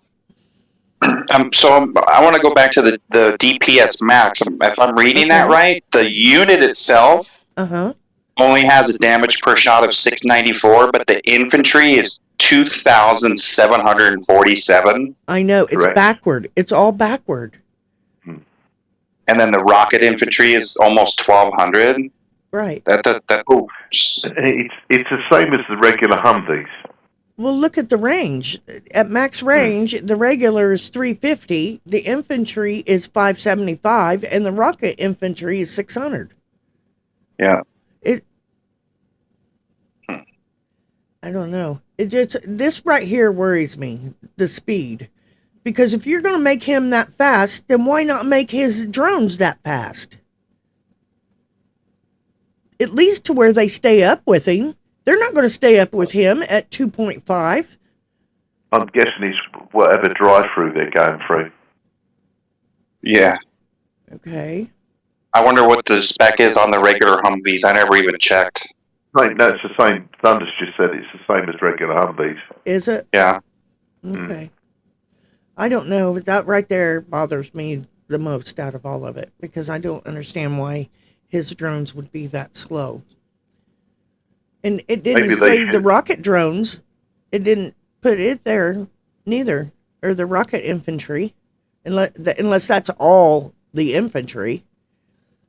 I want to go back to the DPS max. If I'm reading that Okay. right, the unit itself Uh-huh. only has a damage per shot of 694, but the infantry is 2,747, I know it's Correct. backward. It's all backward. and then the rocket infantry is almost 1,200. Right. Oh, it's the same as the regular Humvees. Well, look at the range. At max range, the regular is 350, the infantry is 575, and the rocket infantry is 600. Yeah. I don't know. This right here worries me, the speed. Because if you're going to make him that fast, then why not make his drones that fast? At least to where they stay up with him. They're not going to stay up with him at 2.5. I'm guessing it's whatever drive-through they're going through. Yeah. Okay. I wonder what the spec is on the regular Humvees. I never even checked. No, it's the same. Thunder's just said it's the same as regular Humvees. Is it? Yeah. Okay. I don't know, but that right there bothers me the most out of all of it because I don't understand why his drones would be that slow. And it didn't Maybe they say the should- rocket drones. It didn't put it there neither, or the rocket infantry, unless that's all the infantry,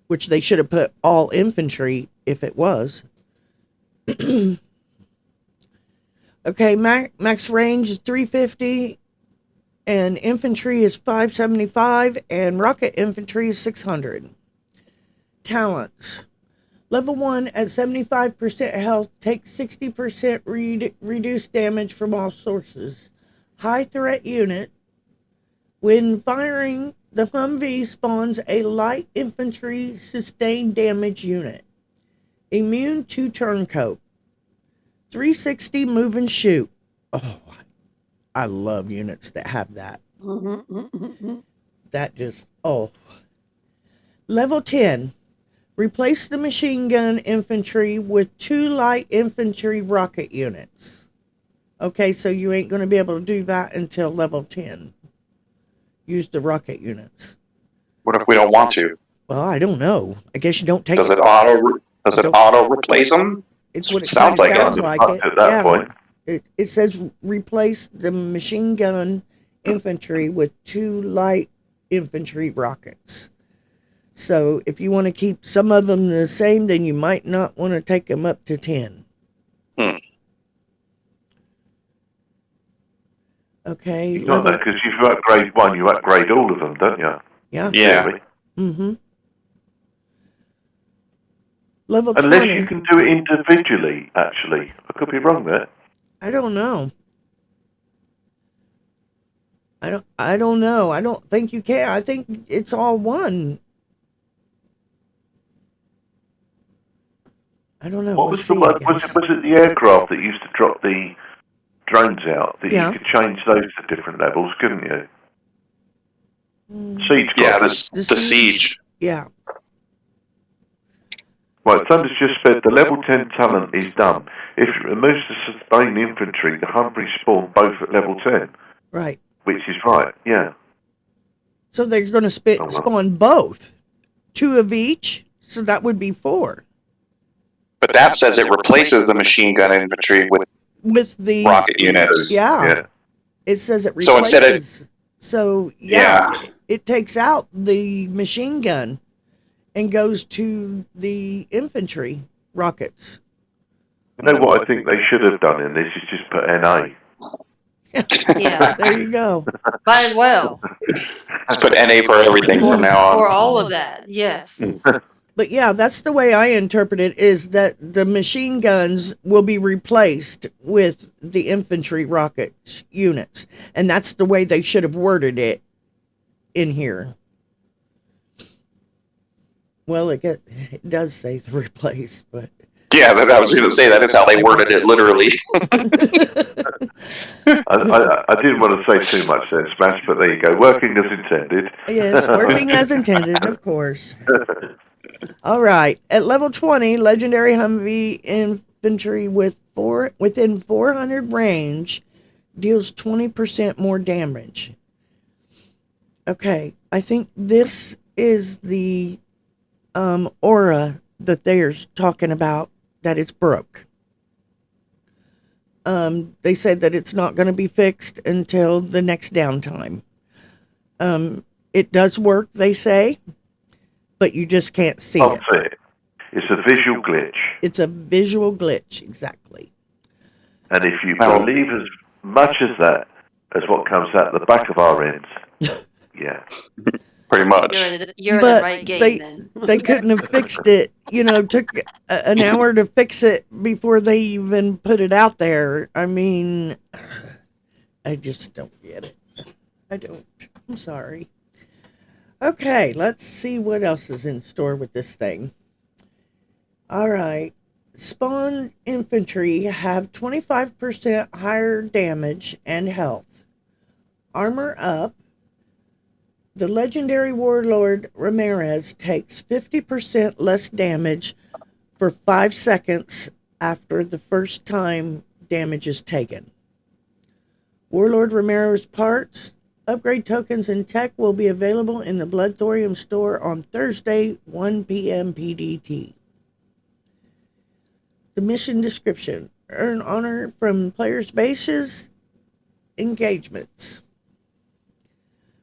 which they should have put all infantry if it was. Okay, max range is 350, and infantry is 575, and rocket infantry is 600. Talents. Level 1 at 75% health takes 60% reduced damage from all sources. High threat unit. When firing, the Humvee spawns a light infantry sustained damage unit. Immune to turncoat. 360 move and shoot. Oh, I love units that have that. That just, oh. Level 10. Replace the machine gun infantry with 2 light infantry rocket units. Okay, so you ain't going to be able to do that until level 10. Use the rocket units. What if we don't want to? Well, I don't know. I guess you don't take Does it. it auto replace them? It's what it Sounds kinda like it. sounds like it. At that point. It says replace the machine gun infantry with 2 light infantry rockets. So if you want to keep some of them the same, then you might not want to take them up to 10. Okay. You got that because if you upgrade one, you upgrade all of them, don't you? Yeah. Yeah. Really? Mm-hmm. Level Unless 20. you can do it individually, actually. I could be wrong there. I don't know. I don't know. I don't think you can. I think it's all one. I don't know. What We'll was the see, one? I Was guess. it the aircraft that used to drop the drones out? That Yeah. you could change those to different levels, couldn't you? Mm, Siege Yeah, craft. the siege. Yeah. Right, Thunder's just said the level 10 talent is done. If it removes the sustained infantry, the Humvee spawn both at level 10, Right. which is right, yeah. So they're going to spawn both, 2 of each. So that would be 4 But that says it replaces the machine gun infantry with the rocket units. Yeah. It says it replaces. So instead of it takes out the machine gun and goes to the infantry rockets. You know what I think they should have done in this is just put NA. Yeah. There you go. Might as well. Let's put NA for everything from now on. For all of that, yes. But yeah, that's the way I interpret it, is that the machine guns will be replaced with the infantry rocket units. And that's the way they should have worded it in here. Well, it does say the replace, but... Yeah, I was going to say that is how they worded it literally. I didn't want to say too much there, Smash, but there you go. Working as intended. Yes, working as intended, of course. All right. At level 20, Legendary Humvee Infantry within 400 range deals 20% more damage. Okay, I think this is the aura that they're talking about, that it's broke. They said that it's not going to be fixed until the next downtime. It does work, they say, but you just can't see it. It's a visual glitch. It's a visual glitch, exactly. And if you believe as much as that as what comes out the back of our ends, yeah. Pretty much. You're in the right game then. They couldn't have fixed it. Took an hour to fix it before they even put it out there. I mean, I just don't get it. I don't. I'm sorry. Okay, let's see what else is in store with this thing. All right. Spawn infantry have 25% higher damage and health. Armor up. The legendary warlord Ramirez takes 50% less damage for 5 seconds after the first time damage is taken. Warlord Ramirez parts, upgrade tokens, and tech will be available in the Blood Thorium store on Thursday, 1 p.m. PDT. The mission description: earn honor from players' bases, engagements.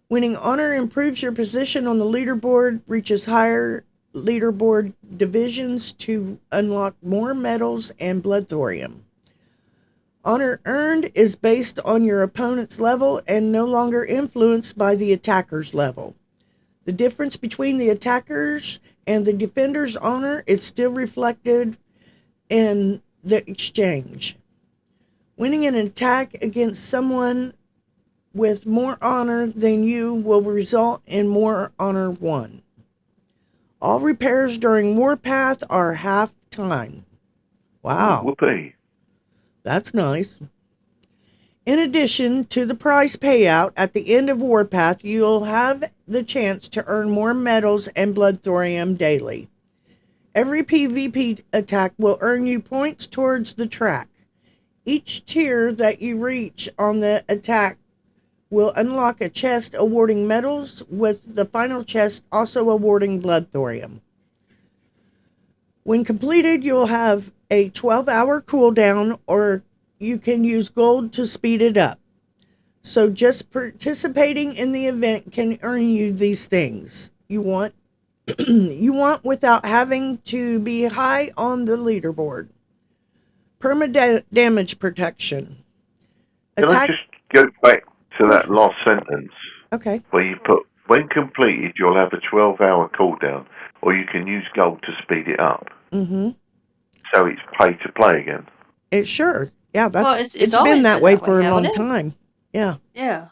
Winning honor improves your position on the leaderboard, reaches higher leaderboard divisions to unlock more medals and blood thorium. Honor earned is based on your opponent's level and no longer influenced by the attacker's level. The difference between the attacker's and the defender's honor is still reflected in the exchange. Winning an attack against someone with more honor than you will result in more honor won. All repairs during Warpath are half time. Wow. Whoopee. That's nice. In addition to the prize payout at the end of Warpath, you'll have the chance to earn more medals and blood thorium daily. Every PvP attack will earn you points towards the track. Each tier that you reach on the attack will unlock a chest awarding medals, with the final chest also awarding blood thorium. When completed, you'll have a 12-hour cooldown, or you can use gold to speed it up. So just participating in the event can earn you these things you want without having to be high on the leaderboard. Damage protection. Can I just go back to that last sentence? Okay. Where you put, when completed, you'll have a 12-hour cooldown, or you can use gold to speed it up. Mm-hmm. So it's pay to play again. Sure. Yeah, that's it's been that way for a long hasn't it? time. Yeah. Yeah.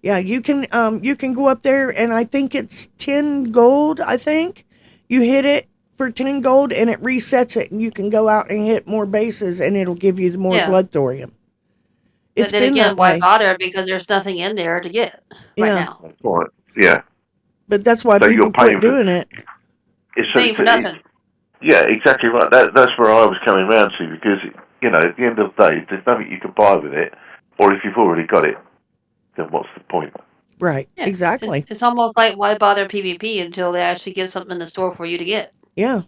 Yeah, you can go up there, and I think it's 10 gold, I think. You hit it for 10 gold and it resets it, and you can go out and hit more bases and it'll give you more blood thorium. But then again, why bother, because there's nothing in there to get right now. That's right. Yeah. But that's why So people you're paying quit doing it. Paying for nothing. Yeah, exactly right. That's where I was coming round to, because at the end of the day, there's nothing you can buy with it, or if you've already got it, then what's the point? Right. Yeah, Exactly. it's almost like why bother PvP until they actually get something in the store for you to get. Yeah.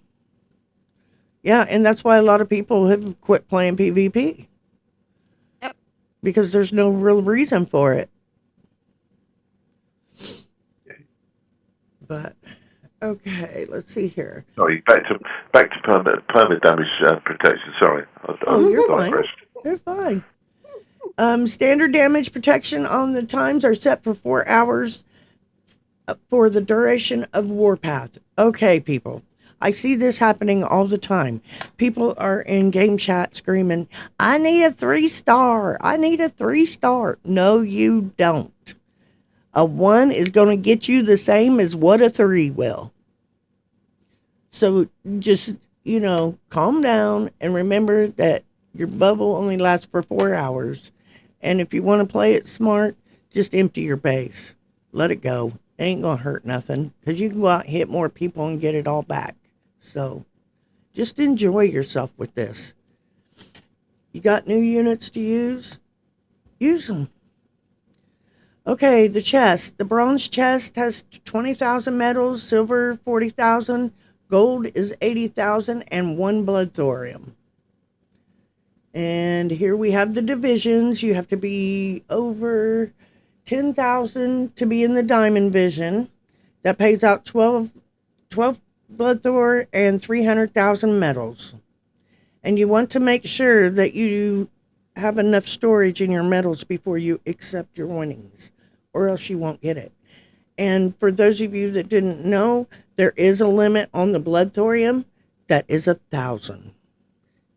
Yeah, and that's why a lot of people have quit playing PvP Yep. because there's no real reason for it. But okay, let's see here. Sorry, back to perma damage protection. Sorry, Oh, you're fine. digressed. You're fine. Standard damage protection on the times are set for 4 hours for the duration of Warpath. Okay, people. I see this happening all the time. People are in game chat screaming, I need a 3-star. I need a 3-star. No, you don't. A 1 is going to get you the same as what a 3 will. So just, calm down and remember that your bubble only lasts for 4 hours. And if you want to play it smart, just empty your base. Let it go. It ain't going to hurt nothing because you can go out and hit more people and get it all back. So just enjoy yourself with this. You got new units to use? Use them. Okay, the chest. The bronze chest has 20,000 medals, silver 40,000, gold is 80,000, and 1 blood thorium. And here we have the divisions. You have to be over 10,000 to be in the diamond vision. That pays out 12 blood thor and 300,000 medals. And you want to make sure that you have enough storage in your medals before you accept your winnings, or else you won't get it. And for those of you that didn't know, there is a limit on the blood thorium. That is 1,000.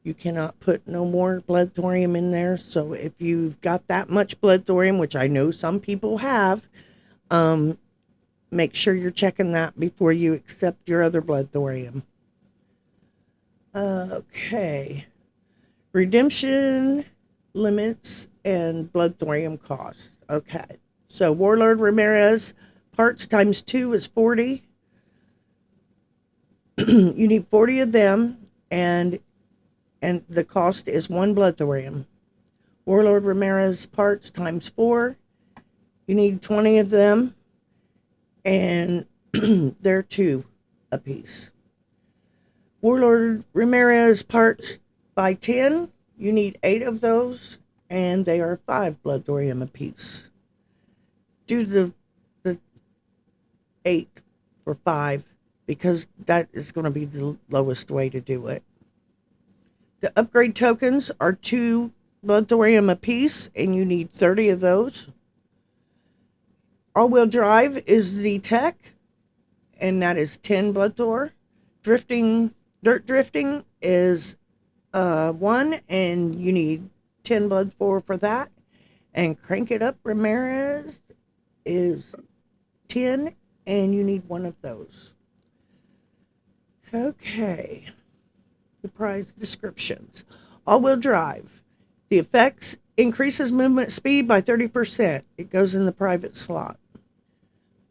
You cannot put no more blood thorium in there. So if you've got that much blood thorium, which I know some people have, make sure you're checking that before you accept your other blood thorium. Okay. Redemption limits and blood thorium costs. Okay. So Warlord Ramirez parts times 2 is 40. You need 40 of them, and the cost is 1 blood thorium. Warlord Ramirez parts times 4. You need 20 of them, and they're 2 apiece. Warlord Ramirez parts by 10. You need 8 of those, and they are 5 blood thorium apiece. Do the 8 for 5 because that is going to be the lowest way to do it. The upgrade tokens are 2 blood thorium apiece, and you need 30 of those. All-wheel drive is the tech, and that is 10 blood thor. Dirt drifting is 1, and you need 10 blood thor for that. And Crank It Up Ramirez is 10, and you need 1 of those. Okay. The prize descriptions. All-wheel drive. The effects increases movement speed by 30%. It goes in the private slot.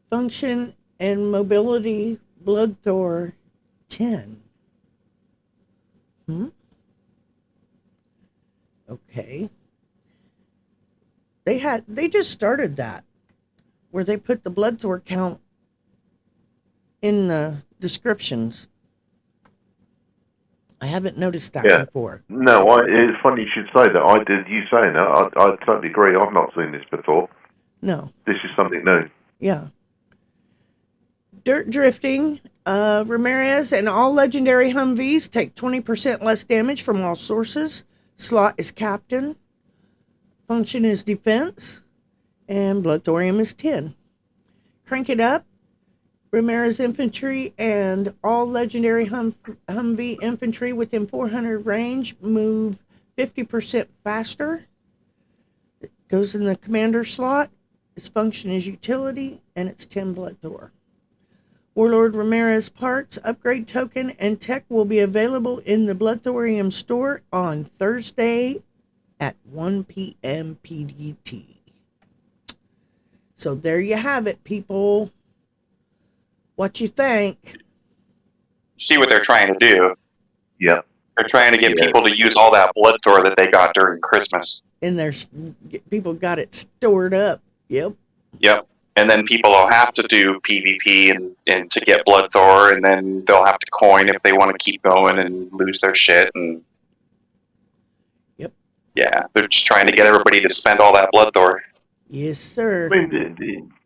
Function and mobility blood thor 10. Okay. They just started that where they put the blood thor count in the descriptions. I haven't noticed that before. No, it's funny you should say that. You saying that, I totally agree. I've not seen this before. No. This is something new. Yeah. Dirt drifting. Ramirez and all legendary Humvees take 20% less damage from all sources. Slot is captain. Function is defense. And blood thorium is 10. Crank It Up. Ramirez infantry and all legendary Humvee infantry within 400 range move 50% faster. It goes in the commander slot. Its function is utility, and it's 10 blood thor. Warlord Ramirez parts, upgrade token, and tech will be available in the blood thorium store on Thursday at 1 p.m. PDT. So there you have it, people. What you think? see what they're trying to do. Yeah. They're trying to get Yeah. people to use all that blood Thor that they got during Christmas. And there's people got it stored up. Yep. Yep. And then people will have to do PvP and to get blood Thor, and then they'll have to coin if they want to keep going and lose their shit. And Yep. Yeah, they're just trying to get everybody to spend all that blood Thor. Yes, sir. I mean,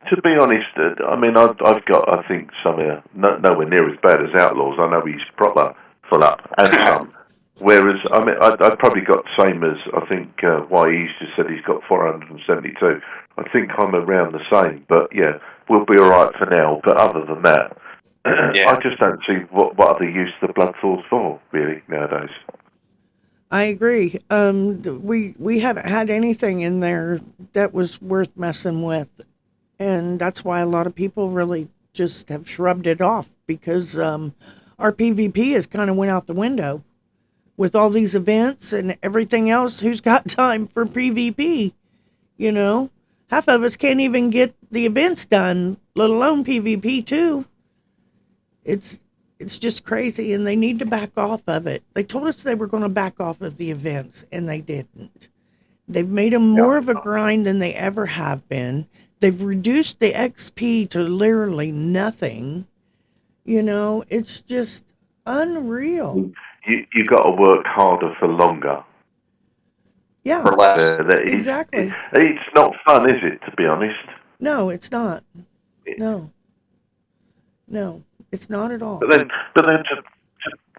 to be honest, I mean, I've got, I think, somewhere nowhere near as bad as Outlaws. I know he's proper full up and some. Whereas, I mean, I've probably got the same as, I think, YE's just said he's got 472. I think I'm around the same, but yeah, we'll be alright for now. But other than that, Yeah. I just don't see what other use the blood Thor's for, really, nowadays. I agree. We haven't had anything in there that was worth messing with, and that's why a lot of people really just have shrugged it off, because our PvP has kind of went out the window with all these events and everything else. Who's got time for PvP? You know, half of us can't even get the events done, let alone PvP too. It's just crazy, and they need to back off of it. They told us they were going to back off of the events, and they didn't. They've made them more of a grind than they ever have been. They've reduced the XP to literally nothing. You know, it's just unreal. You got to work harder for longer. Yeah, For less. exactly. It's not fun, is it, to be honest? No, it's not. No, it's not at all. But then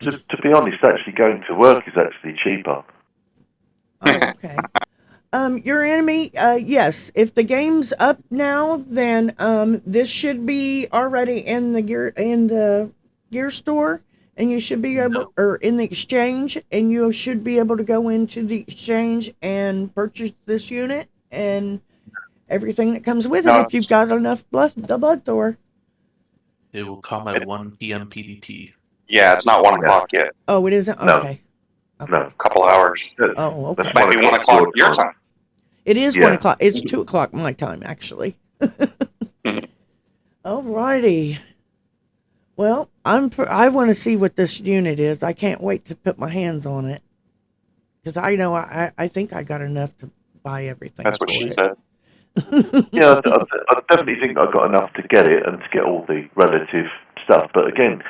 to be honest, actually going to work is actually cheaper. Oh, okay. Your enemy, yes. If the game's up now, then this should be already in the gear store, and you should be able, or in the exchange, and you should be able to go into the exchange and purchase this unit and everything that comes with it. No. If you've got enough the blood Thor. It will come at 1 p.m. PDT. Yeah, it's not 1 o'clock yet. Oh, it isn't. No. Okay. No. A couple hours. Oh, okay. That's Might be 1 o'clock your time. It is Yeah. 1 o'clock. It's 2 o'clock my time, actually. Alrighty. Well, I want to see what this unit is. I can't wait to put my hands on it, because I know I think I got enough to buy everything. That's what for she it. said. Yeah, I definitely think I got enough to get it and to get all the relative stuff. But again,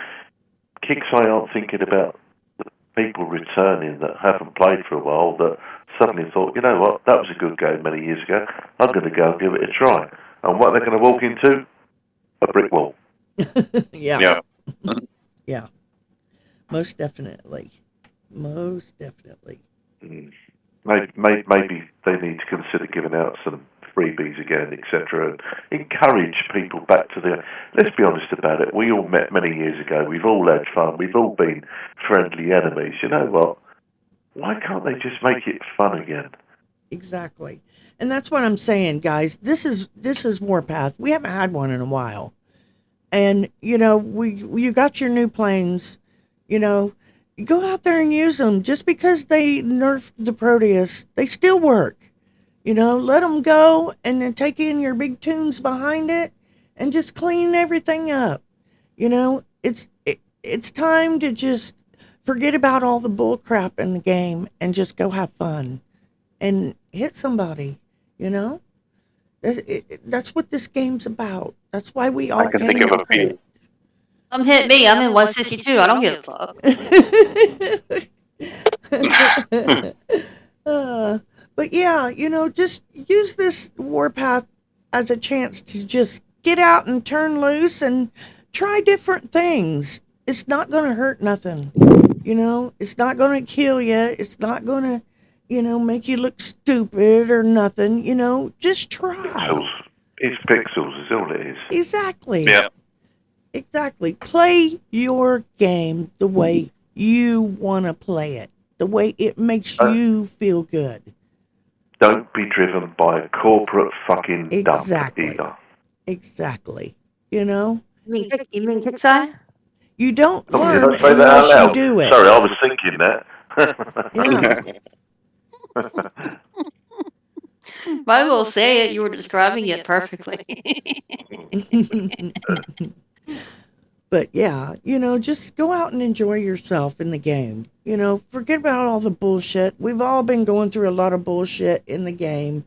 Kicksai aren't thinking about the people returning that haven't played for a while, that suddenly thought, you know what, that was a good game many years ago. I'm going to go and give it a try. And what they're going to walk into? A brick wall. Yeah. Yeah. Yeah. Most definitely. Most definitely. Mm. Maybe they need to consider giving out some freebies again, etc., and encourage people back to the. Let's be honest about it. We all met many years ago. We've all had fun. We've all been friendly enemies. You know what? Why can't they just make it fun again? Exactly. And that's what I'm saying, guys. This is Warpath. We haven't had one in a while. And, you know, you got your new planes, you know, go out there and use them. Just because they nerfed the Proteus, they still work. You know, let them go and then take in your big tunes behind it and just clean everything up. You know, it's time to just forget about all the bull crap in the game and just go have fun and hit somebody, you know? That's what this game's about. That's why we all I can think of a few. Come hit me. I'm in 162. I don't give a fuck. But yeah, you know, just use this Warpath as a chance to just get out and turn loose and try different things. It's not going to hurt nothing. You know, it's not going to kill you. It's not going to, you know, make you look stupid or nothing. You know, just try. Pixels. It's pixels, is all it is. Exactly. Yeah. Exactly. Play your game the way you want to play it, the way it makes you feel good. Don't be driven by a corporate fucking Exactly. dump either. Exactly. You know, You mean Kicksai? you don't Oh, learn did I say that out unless you loud? do it. Sorry, I was thinking that. Yeah. Might as well say it. You were describing it perfectly. But yeah, just go out and enjoy yourself in the game. Forget about all the bullshit. We've all been going through a lot of bullshit in the game.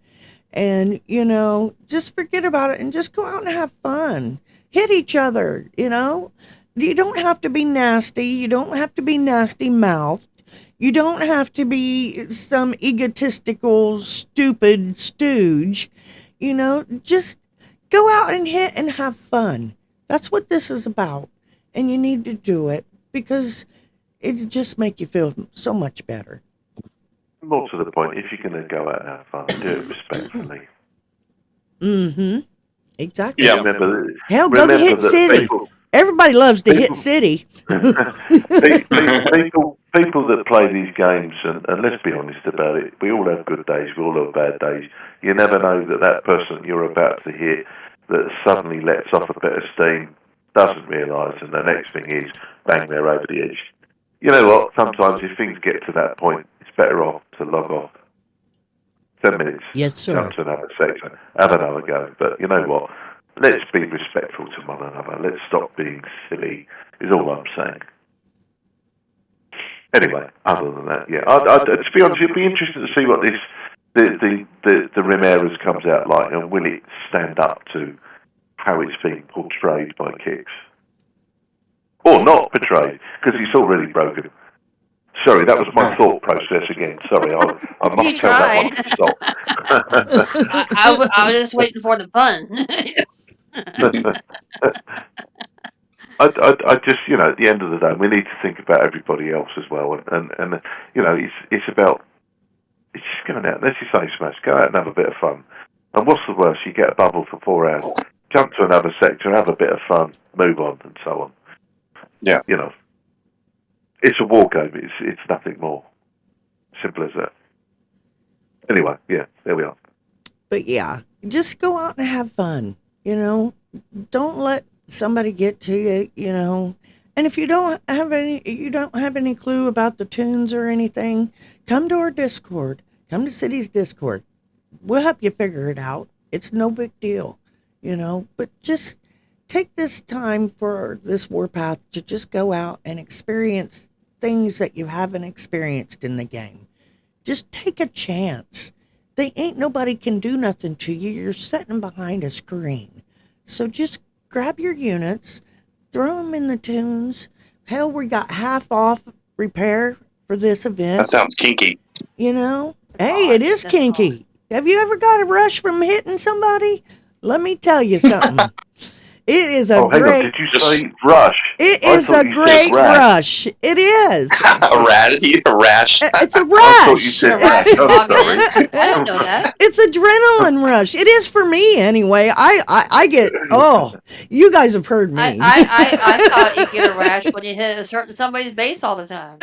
And, just forget about it and just go out and have fun. Hit each other, You don't have to be nasty. You don't have to be nasty mouthed. You don't have to be some egotistical, stupid stooge. Just go out and hit and have fun. That's what this is about. And you need to do it because it just make you feel so much better. More to the point, if you're going to go out and have fun, do it respectfully. Mm-hmm. Exactly. Yeah. Hell, go to Hit City. Everybody loves to hit City. people that play these games, and let's be honest about it, we all have good days, we all have bad days. You never know that person you're about to hit that suddenly lets off a bit of steam doesn't realise, and the next thing is, bang, they're over the edge. You know what? Sometimes if things get to that point, it's better off to log off. 10 minutes. Yes, sir. Jump to another section. Have another go. But you know what? Let's be respectful to one another. Let's stop being silly, is all I'm saying. Anyway, other than that, yeah. To be honest, it'd be interesting to see what the Rimeras comes out like, and will it stand up to how it's being portrayed by Kix? Or not portrayed, because it's already broken. Sorry, that was my thought process again. Sorry, I must tell that one to stop. I was just waiting for the pun. I just, at the end of the day, we need to think about everybody else as well, and it's about, it's just going out, let's just say, Smash, go out and have a bit of fun. And what's the worst? You get a bubble for 4 hours, jump to another sector, have a bit of fun, move on, and so on. Yeah. It's a war game. It's nothing more. Simple as that. Anyway, yeah, there we are. But yeah, just go out and have fun. Don't let somebody get to you. And if you don't have any clue about the tunes or anything, come to our Discord. Come to City's Discord. We'll help you figure it out. It's no big deal, But just take this time for this Warpath to just go out and experience things that you haven't experienced in the game. Just take a chance. They ain't nobody can do nothing to you. You're sitting behind a screen. So just grab your units, throw them in the tunes. Hell, we got half off repair for this event. That sounds kinky. Hey, it is kinky. Have you ever got a rush from hitting somebody? Let me tell you something. It is a hang great. on, did you say rush? It I is thought a you great said rash. rush. It is. A rash. It's a I thought you rush. said rash. I'm sorry. I didn't know that. It's adrenaline rush. It is for me anyway. I get. Oh, you guys have heard me. I thought you get a rash when you hit somebody's base all the time.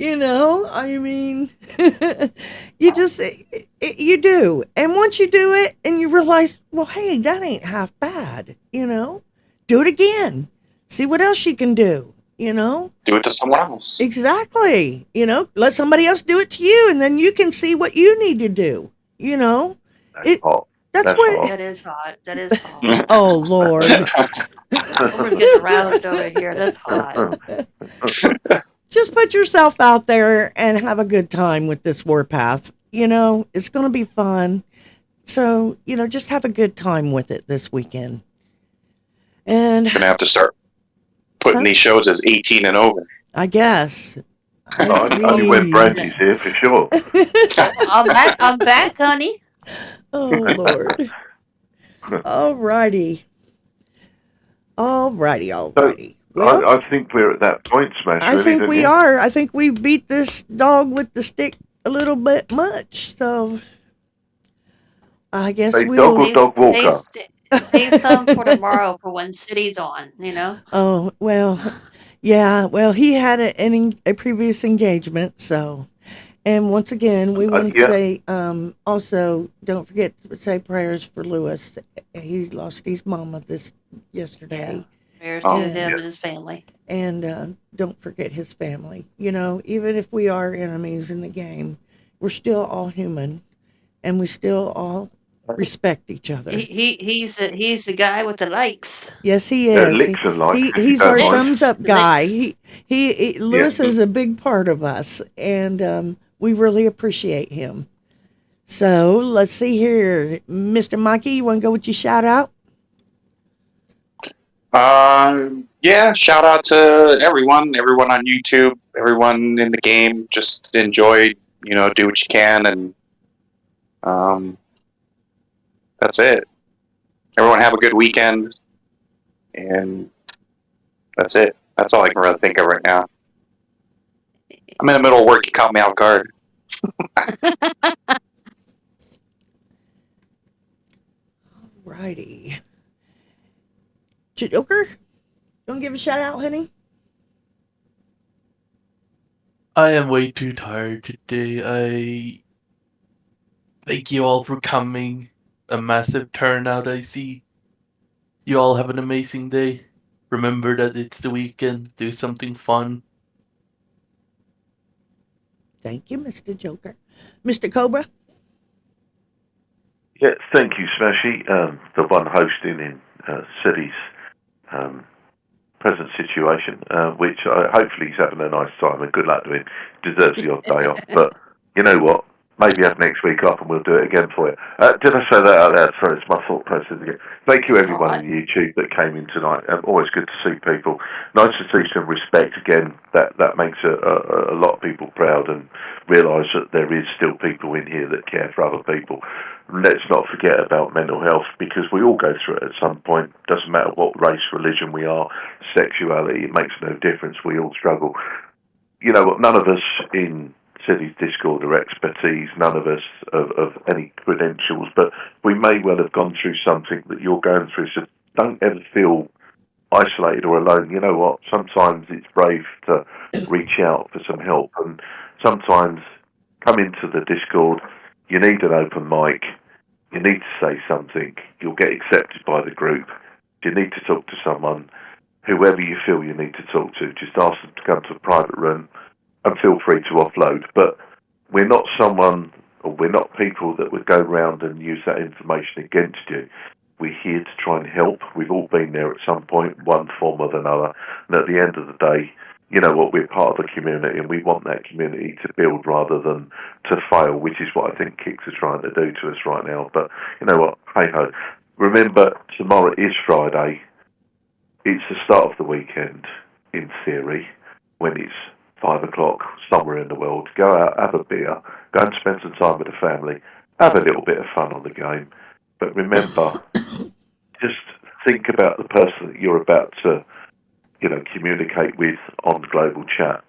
I mean, you do. And once you do it and you realize, well, hey, that ain't half bad, do it again. See what else you can do, Do it to someone else. Exactly. Let somebody else do it to you and then you can see what you need to do, That's hot. That's That's what. hot. That is hot. That is hot. Oh, Lord. We're getting aroused over here. That's hot. Just put yourself out there and have a good time with this Warpath. It's going to be fun. So, just have a good time with it this weekend. And Gonna have to start putting these shows as 18 and over. I guess. Only when Brandy's here, for sure. I'm back, honey. Oh, Lord. All righty. Well, I think we're at that point, Smash. I think we are. I think we beat this dog with the stick a little bit much. So I guess Hey, we'll. dog or dog walker? Save some for tomorrow for when City's on, Oh, well, yeah. Well, he had a previous engagement. So, and once again, we want to Yeah. say, also, don't forget to say prayers for Lewis. He lost his mama yesterday. Prayers Oh, to him yeah. and his family. And don't forget his family. Even if we are enemies in the game, we're still all human, and we still all respect each other. He's the guy with the likes. Yes, he is. Licks and likes, if you He's don't our mind. thumbs up guy. Licks. Lewis is a big part of us, and we really appreciate him. So let's see here, Mr. Mikey, you want to go with your shout out? Yeah, shout out to everyone on YouTube, everyone in the game. Just enjoy, do what you can, and that's it. Everyone have a good weekend, and that's it. That's all I can really think of right now. I'm in the middle of work. You caught me off guard. Righty. Joker, don't give a shout out, honey. I am way too tired today. I thank you all for coming. A massive turnout, I see. You all have an amazing day. Remember that it's the weekend. Do something fun. Thank you, Mr. Joker. Mr. Cobra? Yeah, thank you, Smashy. The one hosting in City's present situation, which hopefully he's having a nice time, and good luck to him. Deserves the odd day off, but you know what? Maybe have next week off and we'll do it again for you. Did I say that out loud? Sorry, it's my thought process again. Thank you everyone on YouTube that came in tonight. Always good to see people. Nice to see some respect again. That makes a lot of people proud and realise that there is still people in here that care for other people. Let's not forget about mental health, because we all go through it at some point. Doesn't matter what race, religion we are, sexuality, it makes no difference. We all struggle. You know what? None of us in City's Discord are expertise, none of us of any credentials, but we may well have gone through something that you're going through, so don't ever feel isolated or alone. You know what? Sometimes it's brave to reach out for some help, and sometimes come into the Discord, you need an open mic, you need to say something, you'll get accepted by the group, you need to talk to someone, whoever you feel you need to talk to, just ask them to come to a private room, and feel free to offload. But we're not we're not people that would go around and use that information against you. We're here to try and help. We've all been there at some point, one form or another. And at the end of the day, you know what, we're part of the community, and we want that community to build rather than to fail, which is what I think Kicks are trying to do to us right now. But you know what, hey-ho. Remember, tomorrow is Friday. It's the start of the weekend, in theory, when it's 5 o'clock somewhere in the world. Go out, have a beer, go and spend some time with the family, have a little bit of fun on the game. But remember, just think about the person that you're about to, communicate with on the global chat.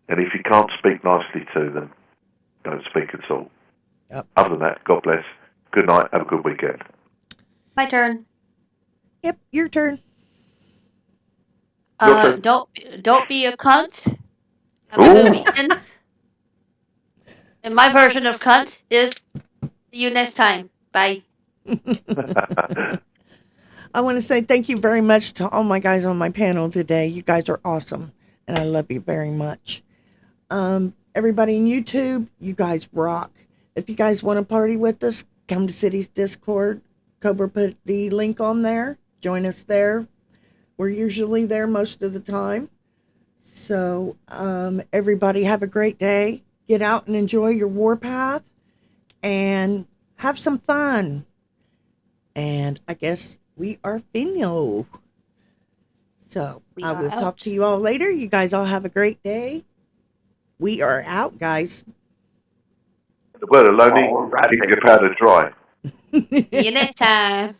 And if you can't speak nicely to them, don't speak at all. Yep. Other than that, God bless. Good night. Have a good weekend. My turn. Yep, your turn. Your turn. Don't be a cunt. Have a good weekend. And my version of cunt is see you next time. Bye. I want to say thank you very much to all my guys on my panel today. You guys are awesome, and I love you very much. Everybody in YouTube, you guys rock. If you guys want to party with us, come to City's Discord. Cobra put the link on there. Join us there. We're usually there most of the time. So everybody have a great day. Get out and enjoy your warpath and have some fun. And I guess we are Finio. So I will talk to you all later. You guys all have a great day. We are out, guys. The word of Loney, keep your powder dry. See you next time.